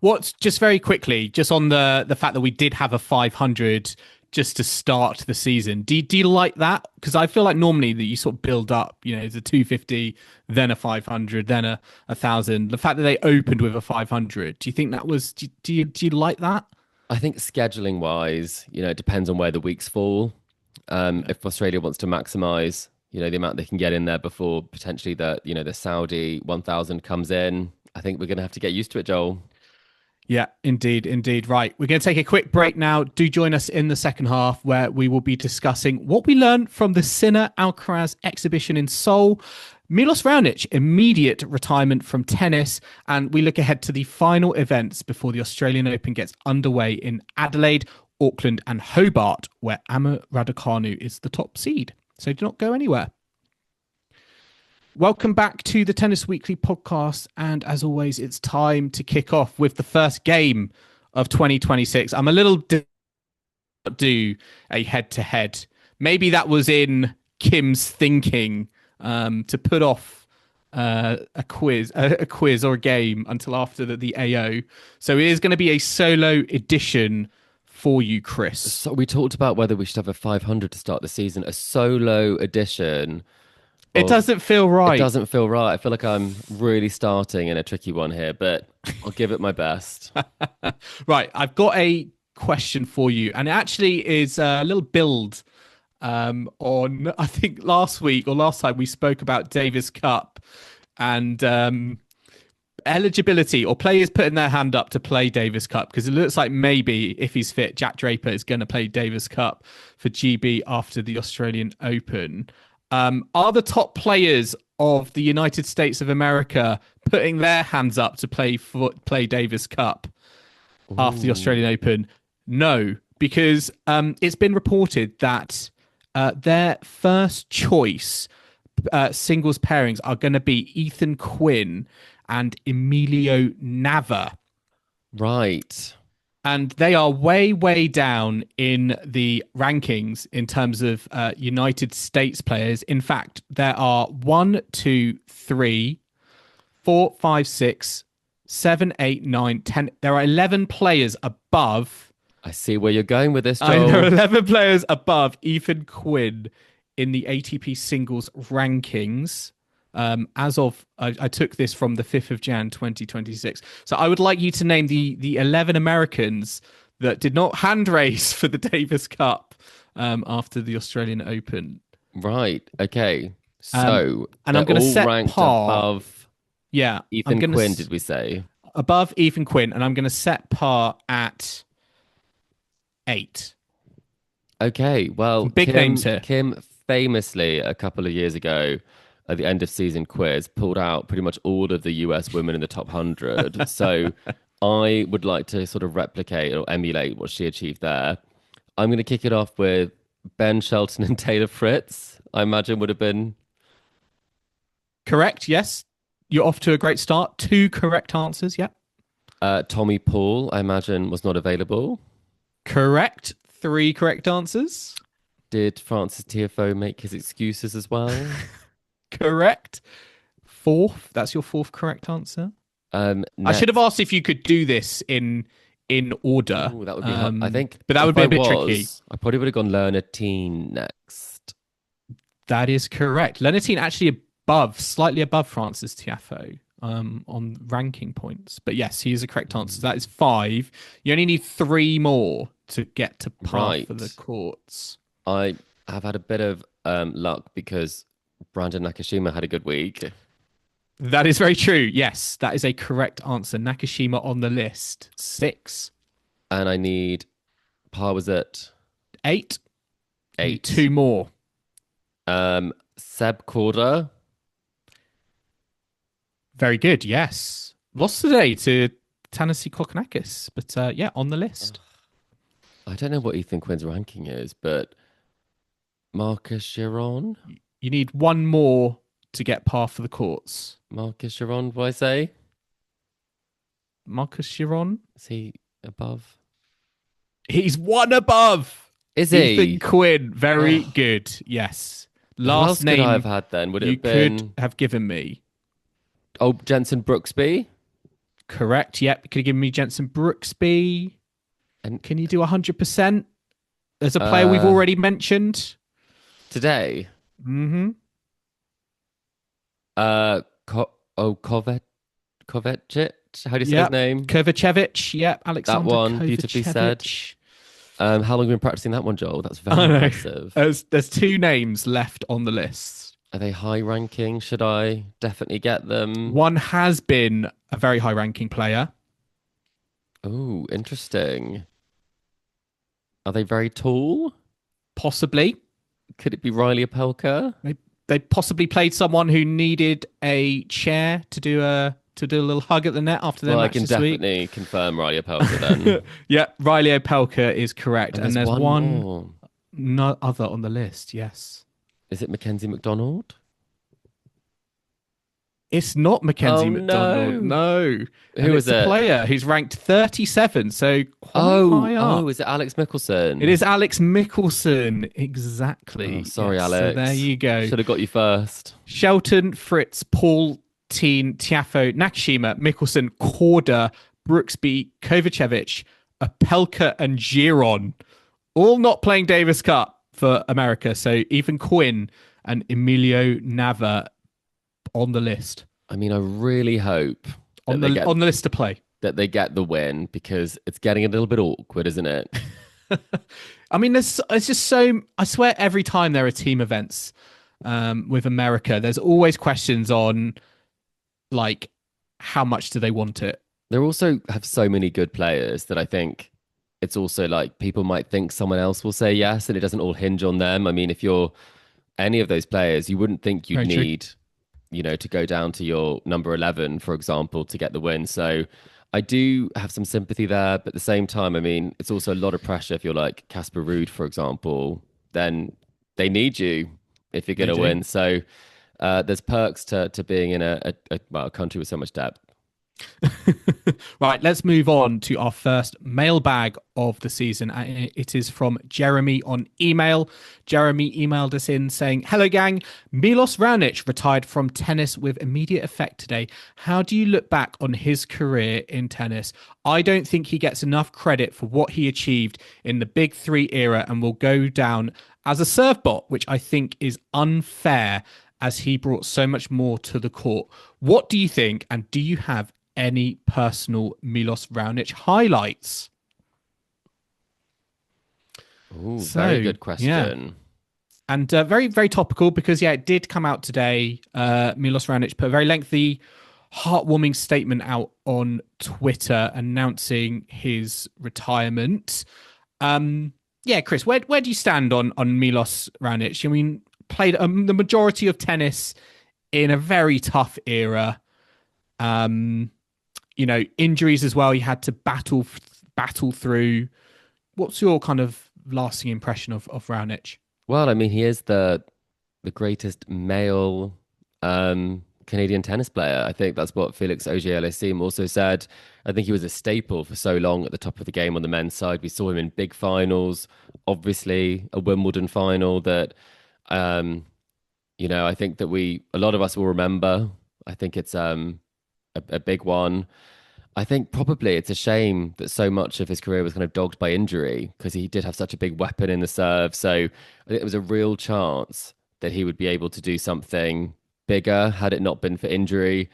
What's just very quickly, just on the fact that we did have a 500 just to start the season. Do you like that? Because I feel like normally that you sort of build up, you know, it's a 250, then a 500, then a 1,000. The fact that they opened with a 500, do you think that was, do you like that? I think scheduling wise, you know, it depends on where the weeks fall. If Australia wants to maximize, you know, the amount they can get in there before potentially the Saudi 1,000 comes in, I think we're going to have to get used to it, Joel. Yeah, indeed. Right. We're going to take a quick break now. Do join us in the second half where we will be discussing what we learned from the Sinner Alcaraz exhibition in Seoul, Milos Raonic, immediate retirement from tennis, and we look ahead to the final events before the Australian Open gets underway in Adelaide, Auckland and Hobart, where Amir Raducanu is the top seed. So do not go anywhere. Welcome back to the Tennis Weekly podcast. And as always, it's time to kick off with the first game of 2026. I'm a little do a head-to-head. Maybe that was in Kim's thinking to put off a quiz or a game until after the AO. So it is going to be a solo edition for you, Chris. So we talked about whether we should have a 500 to start the season, a solo edition. It doesn't feel right. It doesn't feel right. I feel like I'm really starting in a tricky one here, but I'll give it my best. Right. I've got a question for you, and it actually is a little build on, I think last week or last time we spoke about Davis Cup and eligibility or players putting their hand up to play Davis Cup, because it looks like maybe if he's fit, Jack Draper is going to play Davis Cup for GB after the Australian Open. Are the top players of the United States of America putting their hands up to play Davis Cup after the Australian Open? No, because it's been reported that their first choice singles pairings are going to be Ethan Quinn and Emilio Nava. Right. And they are way, way down in the rankings in terms of United States players. In fact, there are 1, 2, 3, 4, 5, 6, 7, 8, 9, 10. There are 11 players above. I see where you're going with this, Joel. There are 11 players above Ethan Quinn in the ATP singles rankings. As of, I took this from the 5th of Jan 2026. So I would like you to name the 11 Americans that did not hand race for the Davis Cup after the Australian Open. Right. Okay. So and I'm going to set ranked par above. Yeah, Ethan Quinn, did we say? Above Ethan Quinn, and I'm going to set par at 8. Okay. Well, some big names here. Kim famously a couple of years ago, at the end of season quiz, pulled out pretty much all of the US women in the top 100. So I would like to sort of replicate or emulate what she achieved there. I'm going to kick it off with Ben Shelton and Taylor Fritz. I imagine would have been correct. Yes, you're off to a great start. 2 correct answers. Yeah. Tommy Paul, I imagine, was not available. Correct. 3 correct answers. Did Francis Tiafoe make his excuses as well? Correct. 4th. That's your 4th correct answer. I should have asked if you could do this in order. Ooh, that would be hard. I think, but that would be a bit tricky. I probably would have gone Leonardine next. That is correct. Leonardine actually slightly above Francis Tiafoe on ranking points. But yes, he is a correct answer. That is 5. You only need 3 more to get to par for the courts. I have had a bit of luck because Brandon Nakashima had a good week. That is very true. Yes, that is a correct answer. Nakashima on the list. 6. And I need, par was at 8. 8. 2 more. Seb Korda. Very good, yes. Lost today to Thanasi Kokkinakis, but yeah, on the list. I don't know what Ethan Quinn's ranking is, but Marcus Giron? You need 1 more to get par for the courts. Marcus Giron, do I say? Marcus Giron? Is he above? He's 1 above. Is Ethan he? Quinn, very good. Yes. Last name could I have had then? Would it have been? Could have given me. Oh, Jensen Brooksby? Correct. Yep. Could have given me Jensen Brooksby. And can you do 100%? There's a player we've already mentioned today. Mm-hmm. Kovacic. How do you say his name? Kovacevic. Yep. Alexander. That one, Kovacevic. beautifully said. How long have you been practicing that one, Joel? That's very impressive. There's 2 names left on the list. Are they high ranking? Should I definitely get them? One has been a very high ranking player. Oh, interesting. Are they very tall? Possibly. Could it be Riley Opelka? They possibly played someone who needed a chair to do a little hug at the net after their match this week. I can definitely confirm Riley Opelka then. Yeah, Riley Opelka is correct. And there's one more. No other on the list, yes. Is it Mackenzie McDonald? It's not Mackenzie McDonald. No. Who is it? A player who's ranked 37, so quite high up. Oh, is it Alex Mickelson? It is Alex Mickelson, exactly. Oh, sorry, Alex. So there you go. Should have got you first. Shelton, Fritz, Paul, Teen, Tiafoe, Nakashima, Mickelson, Korda, Brooksby, Kovacevic, Opelka, and Giron. All not playing Davis Cup for America. So Ethan Quinn and Emilio Nava on the list. I mean, I really hope on the list to play that they get the win, because it's getting a little bit awkward, isn't it? I mean, it's just so. I swear, every time there are team events with America, there's always questions on like how much do they want it. They also have so many good players that I think it's also like people might think someone else will say yes, and it doesn't all hinge on them. I mean, if you're any of those players, you wouldn't think you'd need, to go down to your number 11, for example, to get the win. So I do have some sympathy there, but at the same time, I mean, it's also a lot of pressure. If you're like Casper Ruud, for example, then they need you if you're going to win. So there's perks to being in a country with so much depth. Right, let's move on to our first mailbag of the season. It is from Jeremy on email. Jeremy emailed us in saying, "Hello gang, Milos Raonic retired from tennis with immediate effect today. How do you look back on his career in tennis? I don't think he gets enough credit for what he achieved in the Big Three era and will go down as a serve bot, which I think is unfair as he brought so much more to the court. What do you think, and do you have any personal Milos Raonic highlights?" Ooh, very good question. Yeah. And very, very topical because, it did come out today. Milos Raonic put a very lengthy, heartwarming statement out on Twitter announcing his retirement. Chris, where do you stand on Milos Raonic? I mean, played the majority of tennis in a very tough era. Injuries as well. He had to battle through. What's your kind of lasting impression of Raonic? Well, I mean, he is the greatest male Canadian tennis player. I think that's what Felix Auger-Aliassime also said. I think he was a staple for so long at the top of the game on the men's side. We saw him in big finals, obviously a Wimbledon final that, I think that a lot of us will remember. I think it's a big one. I think probably it's a shame that so much of his career was kind of dogged by injury because he did have such a big weapon in the serve. So I think it was a real chance that he would be able to do something bigger had it not been for injury.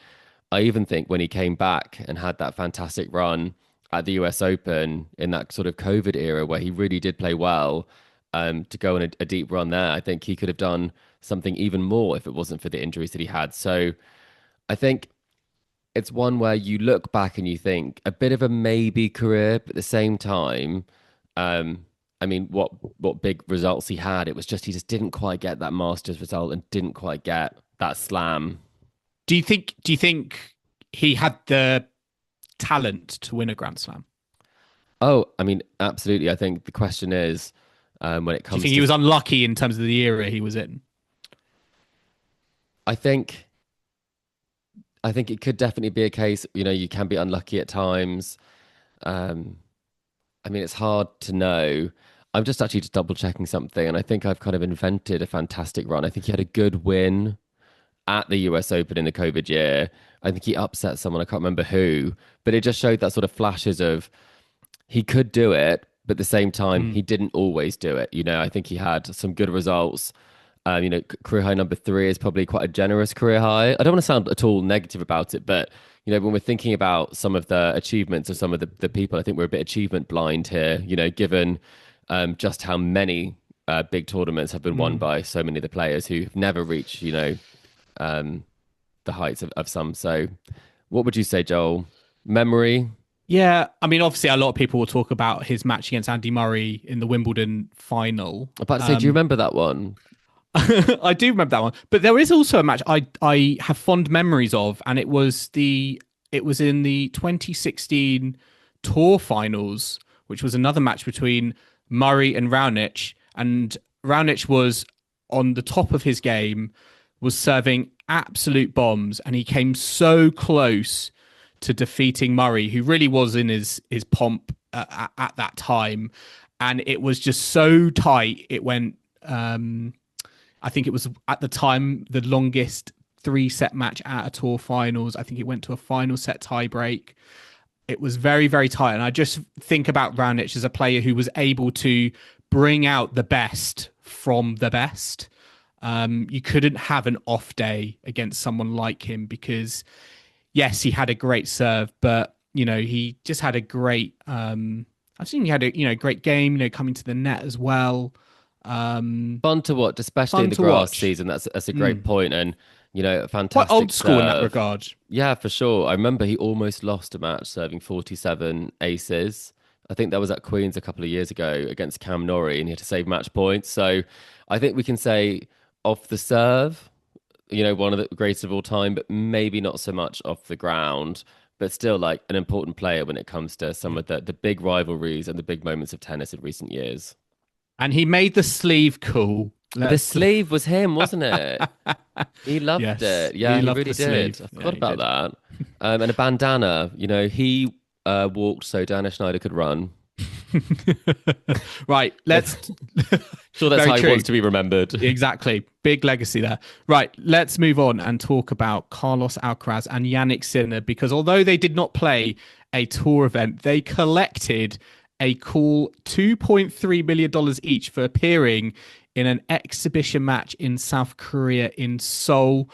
I even think when he came back and had that fantastic run at the US Open in that sort of COVID era where he really did play well, to go on a deep run there, I think he could have done something even more if it wasn't for the injuries that he had. So I think it's one where you look back and you think a bit of a maybe career, but at the same time, what big results he had. It was just, he just didn't quite get that Masters result and didn't quite get that slam. Do you think he had the talent to win a Grand Slam? Oh, I mean, absolutely. I think the question is, when it comes do you think he was unlucky in terms of the era he was in? I think it could definitely be a case, you can be unlucky at times. It's hard to know. I'm just actually just double checking something, and I think I've kind of invented a fantastic run. I think he had a good win at the US Open in the COVID year. I think he upset someone, I can't remember who, but it just showed that sort of flashes of he could do it, but at the same time, he didn't always do it. I think he had some good results. Career high number 3 is probably quite a generous career high. I don't want to sound at all negative about it, but when we're thinking about some of the achievements of some of the people, I think we're a bit achievement blind here, given just how many big tournaments have been won by so many of the players who've never reached, the heights of some. So what would you say, Joel? Memory? Yeah, I mean, obviously, a lot of people will talk about his match against Andy Murray in the Wimbledon final. I'm about to say, do you remember that one? I do remember that one, but there is also a match I have fond memories of, and it was in the 2016 Tour Finals, which was another match between Murray and Raonic, and Raonic was on the top of his game, was serving absolute bombs, and he came so close to defeating Murray, who really was in his pomp at that time, and it was just so tight. It went. I think it was at the time the longest 3-set match at a Tour Finals. I think it went to a final set tiebreak. It was very, very tight. And I just think about Raonic as a player who was able to bring out the best from the best. You couldn't have an off day against someone like him because, yes, he had a great serve, but, he just had a great... I've seen he had a great game, coming to the net as well. Fun to watch, especially in the grass season. That's a great point, and fantastic. Quite old school serve. In that regard. Yeah, for sure. I remember he almost lost a match serving 47 aces. I think that was at Queen's a couple of years ago against Cam Norrie, and he had to save match points. So I think we can say off the serve, one of the greatest of all time, but maybe not so much off the ground. But still, like an important player when it comes to some of the big rivalries and the big moments of tennis in recent years. And he made the sleeve cool. The sleeve was him, wasn't it? He loved Yes, it. Yeah, he loved really the did. sleeve. I Yeah, forgot he about did. that. And a bandana. He walked so Dana Schneider could run. Right, let's. Sure, that's Very how he true. wants to be remembered. Exactly. Big legacy there. Right, let's move on and talk about Carlos Alcaraz and Yannick Sinner, because although they did not play a tour event, they collected a cool $2.3 million each for appearing in an exhibition match in South Korea in Seoul.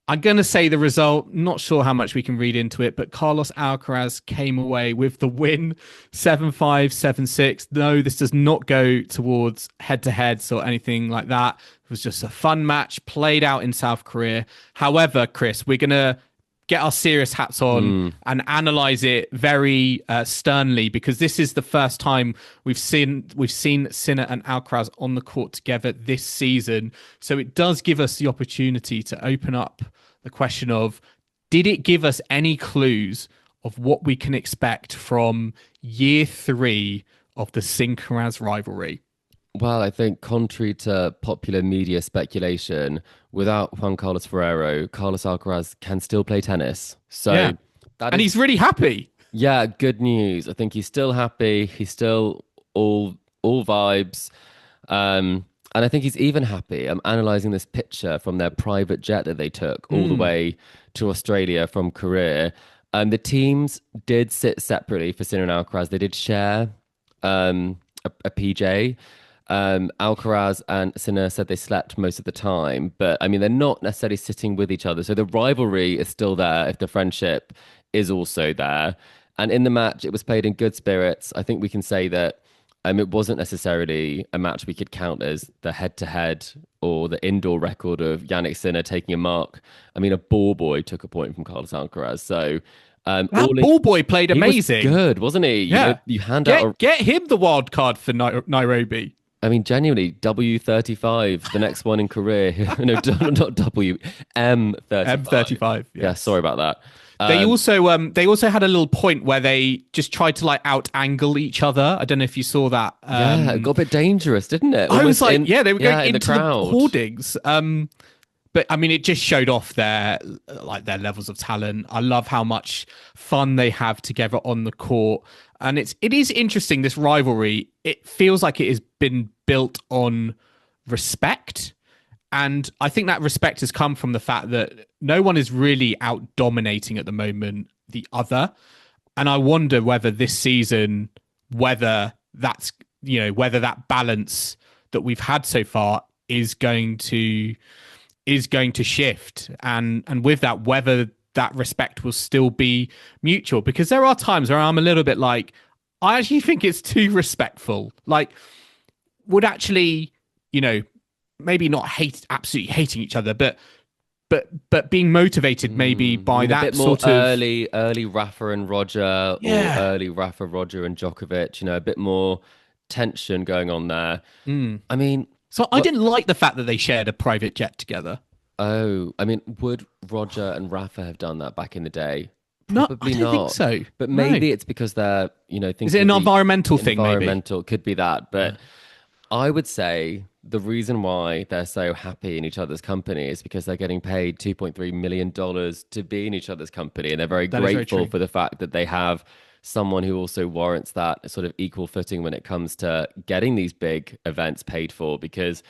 I'm going to say the result. Not sure how much we can read into it, but Carlos Alcaraz came away with the win 7-5, 7-6. No, this does not go towards head-to-heads or anything like that. It was just a fun match played out in South Korea. However, Chris, we're going to get our serious hats on and analyze it very sternly, because this is the first time we've seen Sinner and Alcaraz on the court together this season. So it does give us the opportunity to open up the question of, did it give us any clues of what we can expect from year 3 of the Sinner-Alcaraz rivalry? Well, I think contrary to popular media speculation, without Juan Carlos Ferrero, Carlos Alcaraz can still play tennis. So Yeah. And he's really happy. Yeah, good news. I think he's still happy. He's still all vibes. And I think he's even happy. I'm analysing this picture from their private jet that they took all the way to Australia from Korea. The teams did sit separately for Sinner and Alcaraz. They did share a PJ. Alcaraz and Sinner said they slept most of the time, but I mean, they're not necessarily sitting with each other. So the rivalry is still there if the friendship is also there. And in the match, it was played in good spirits. I think we can say that it wasn't necessarily a match we could count as the head-to-head or the indoor record of Yannick Sinner taking a mark. I mean, a ball boy took a point from Carlos Alcaraz. So that ball boy played amazing. He was good, wasn't he? Yeah. You hand out get him the wild card for Nairobi. I mean, genuinely, W35, the next one in Korea. No, not W, M35. M35. Yeah, sorry about that. They also had a little point where they just tried to like out angle each other. I don't know if you saw that. Yeah, it got a bit dangerous, didn't it? I was like, they were going in into the hoardings. But I mean, it just showed off their levels of talent. I love how much fun they have together on the court, and it is interesting, this rivalry. It feels like it has been built on respect, and I think that respect has come from the fact that no one is really out dominating at the moment the other. And I wonder whether this season, whether that balance that we've had so far is going to shift, and with that, whether that respect will still be mutual, because there are times where I'm a little bit like, I actually think it's too respectful. Like, would actually, maybe not absolutely hating each other, but being motivated maybe by that a bit more sort of early Rafa and Roger, or early Rafa, Roger and Djokovic. A bit more tension going on there. I mean. So I didn't like the fact that they shared a private jet together. Oh, I mean, would Roger and Rafa have done that back in the day? Probably not. I don't think so. But maybe it's because they're, is it an environmental thing? Environmental, could be that. But I would say the reason why they're so happy in each other's company is because they're getting paid $2.3 million to be in each other's company. And they're very grateful for the fact that they have someone who also warrants that sort of equal footing when it comes to getting these big events paid for. Because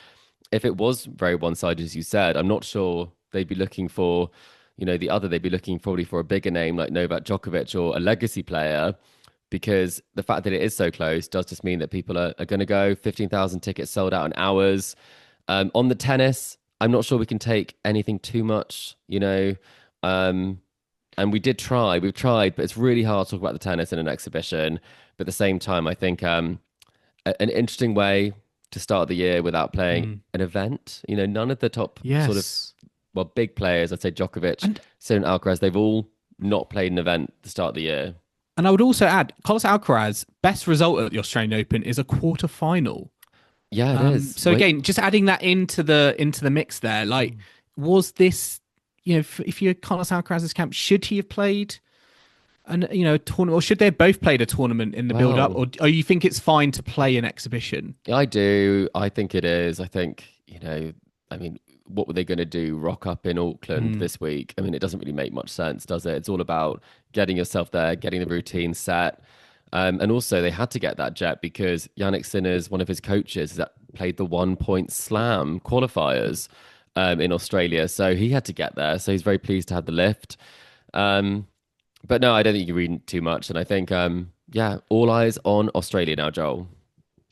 if it was very one-sided, as you said, I'm not sure they'd be looking for, the other. They'd be looking probably for a bigger name like Novak Djokovic or a legacy player, because the fact that it is so close does just mean that people are going to go. 15,000 tickets sold out in hours. On the tennis, I'm not sure we can take anything too much, and we've tried, but it's really hard to talk about the tennis in an exhibition. But at the same time, I think an interesting way to start the year without playing an event. None of the top sort of, big players, I'd say Djokovic, Sinner, Alcaraz, they've all not played an event to start the year. And I would also add, Carlos Alcaraz, best result at the Australian Open is a quarter-final. Yeah, it is. So again, just adding that into the mix there, like, was this, if you're Carlos Alcaraz's camp, should he have played a tournament, or should they have both played a tournament in the build-up, or you think it's fine to play an exhibition? I do. I think it is. I think, what were they going to do? Rock up in Auckland this week? I mean, it doesn't really make much sense, does it? It's all about getting yourself there, getting the routine set. And also, they had to get that jet because Yannick Sinner's, one of his coaches, that played the 1 point slam qualifiers in Australia. So he had to get there. So he's very pleased to have the lift. But no, I don't think you read too much. And I think, all eyes on Australia now, Joel.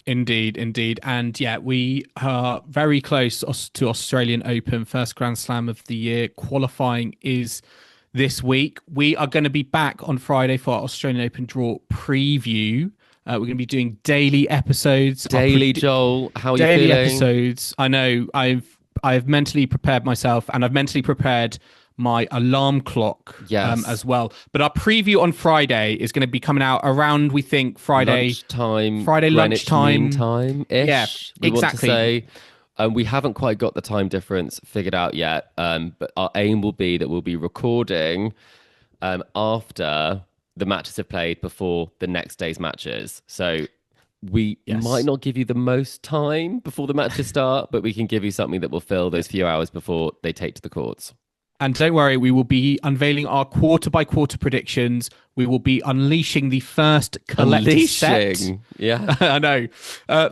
Indeed. And yeah, we are very close to Australian Open, first Grand Slam of the year. Qualifying is this week. We are going to be back on Friday for our Australian Open draw preview. We're going to be doing daily episodes. Daily, Joel. How are you feeling? Daily episodes. I know I've mentally prepared myself, and I've mentally prepared my alarm clock as well. But our preview on Friday is going to be coming out around, we think, Friday lunchtime. Time-ish, yeah, we exactly. Want to say. We haven't quite got the time difference figured out yet, but our aim will be that we'll be recording after the matches have played, before the next day's matches. So we might not give you the most time before the matches start, but we can give you something that will fill those few hours before they take to the courts. And don't worry, we will be unveiling our quarter-by-quarter predictions. We will be unleashing the first collector set. Yeah, I know.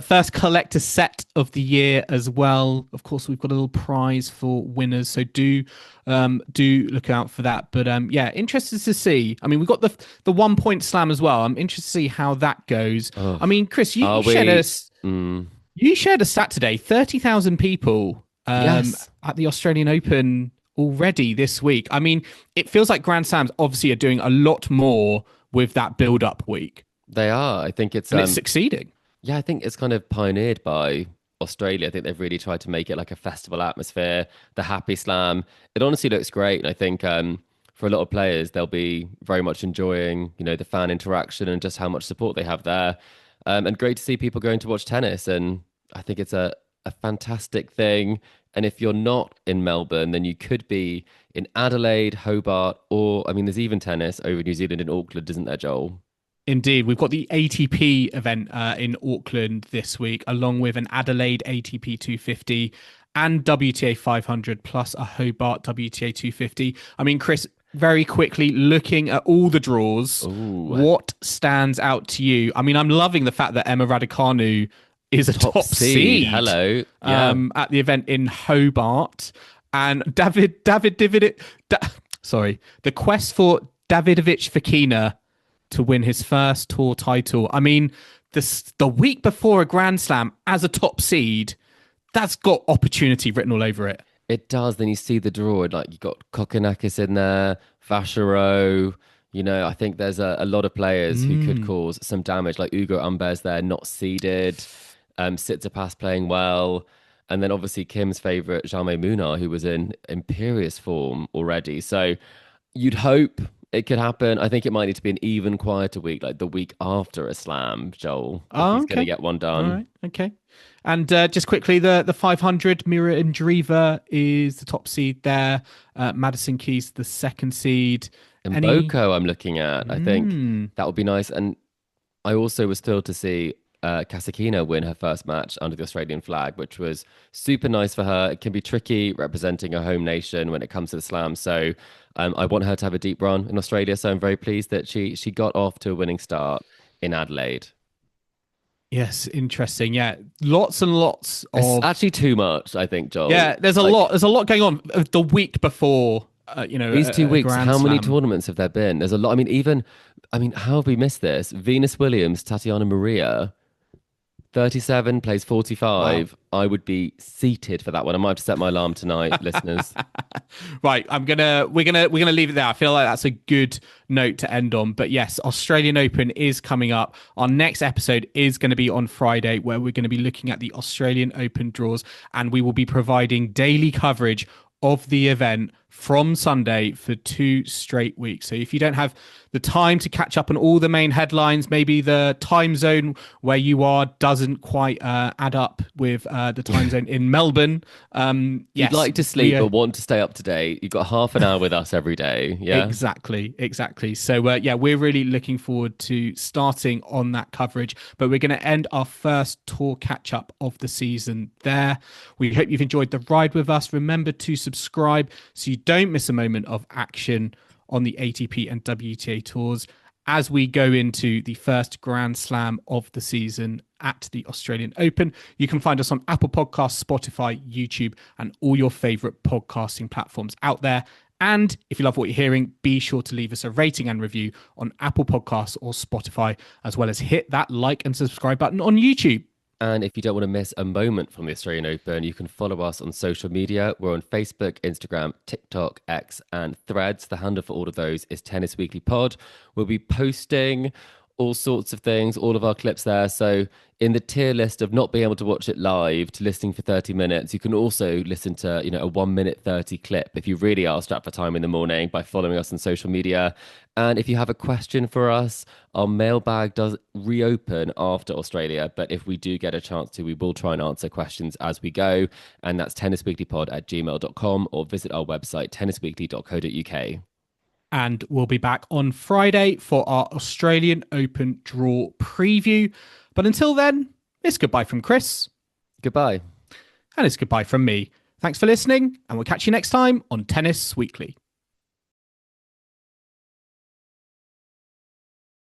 First collector set of the year as well. Of course, we've got a little prize for winners, so do look out for that. But interested to see. I mean, we've got the 1 point slam as well. I'm interested to see how that goes. Oh. I mean, Chris, you shared a stat today. 30,000 people at the Australian Open already this week. I mean, it feels like Grand Slams obviously are doing a lot more with that build-up week. They are. I think it's succeeding. Yeah, I think it's kind of pioneered by Australia. I think they've really tried to make it like a festival atmosphere, the Happy Slam. It honestly looks great. And I think for a lot of players, they'll be very much enjoying, the fan interaction and just how much support they have there. And great to see people going to watch tennis. And I think it's a fantastic thing. And if you're not in Melbourne, then you could be in Adelaide, Hobart, or, there's even tennis over New Zealand in Auckland, isn't there, Joel? Indeed. We've got the ATP event in Auckland this week, along with an Adelaide ATP 250 and WTA 500, plus a Hobart WTA 250. I mean, Chris, very quickly, looking at all the draws, what stands out to you? I mean, I'm loving the fact that Emma Raducanu is a top seed. Hello. At the event in Hobart. And the quest for Davidovich Fokina to win his first tour title. I mean, the week before a Grand Slam as a top seed, that's got opportunity written all over it. It does. Then you see the draw, like you got Kokkinakis in there, Vachereau. I think there's a lot of players who could cause some damage, like Ugo Humbert there, not seeded. Tsitsipas playing well, and then obviously Kim's favourite Jaume Munar, who was in imperious form already. So you'd hope it could happen. I think it might need to be an even quieter week, like the week after a slam, Joel. He's going to get one done. All right. Okay. And just quickly, the 500, Mira Andreeva is the top seed there. Madison Keys, the second seed. And Coco, I'm looking at. I think that would be nice. And I also was thrilled to see Kasatkina win her first match under the Australian flag, which was super nice for her. It can be tricky representing a home nation when it comes to the slam. So I want her to have a deep run in Australia. So I'm very pleased that she got off to a winning start in Adelaide. Yes, interesting. Yeah, lots and lots of... It's actually too much, I think, Joel. Yeah, there's a lot going on the week before, these 2 weeks, how many tournaments have there been? There's a lot. How have we missed this? Venus Williams, Tatiana Maria, 37, plays 45. Wow. I would be seated for that one. I might have to set my alarm tonight, listeners. Right, we're gonna leave it there. I feel like that's a good note to end on. But yes, Australian Open is coming up. Our next episode is going to be on Friday, where we're going to be looking at the Australian Open draws, and we will be providing daily coverage of the event from Sunday for 2 straight weeks. So if you don't have the time to catch up on all the main headlines, maybe the time zone where you are doesn't quite add up with the time zone in Melbourne. Yes, you'd like to sleep but want to stay up to date. You've got half an hour with us every day. Yeah, exactly. So we're really looking forward to starting on that coverage. But we're going to end our first tour catch up of the season there. We hope you've enjoyed the ride with us. Remember to subscribe so you don't miss a moment of action on the ATP and WTA tours as we go into the first Grand Slam of the season at the Australian Open. You can find us on Apple Podcasts, Spotify, YouTube, and all your favorite podcasting platforms out there. And if you love what you're hearing, be sure to leave us a rating and review on Apple Podcasts or Spotify, as well as hit that like and subscribe button on YouTube. And if you don't want to miss a moment from the Australian Open, you can follow us on social media. We're on Facebook, Instagram, TikTok, X, and Threads. The handle for all of those is Tennis Weekly Pod. We'll be posting all sorts of things, all of our clips there. So in the tier list of not being able to watch it live to listening for 30 minutes, you can also listen to, a 1 minute 30 clip if you really are strapped for time in the morning by following us on social media. And if you have a question for us, our mailbag does reopen after Australia. But if we do get a chance to, we will try and answer questions as we go. And that's tennisweeklypod@gmail.com or visit our website, tennisweekly.co.uk. And we'll be back on Friday for our Australian Open draw preview. But until then, it's goodbye from Chris. Goodbye. And it's goodbye from me. Thanks for listening, and we'll catch you next time on Tennis Weekly.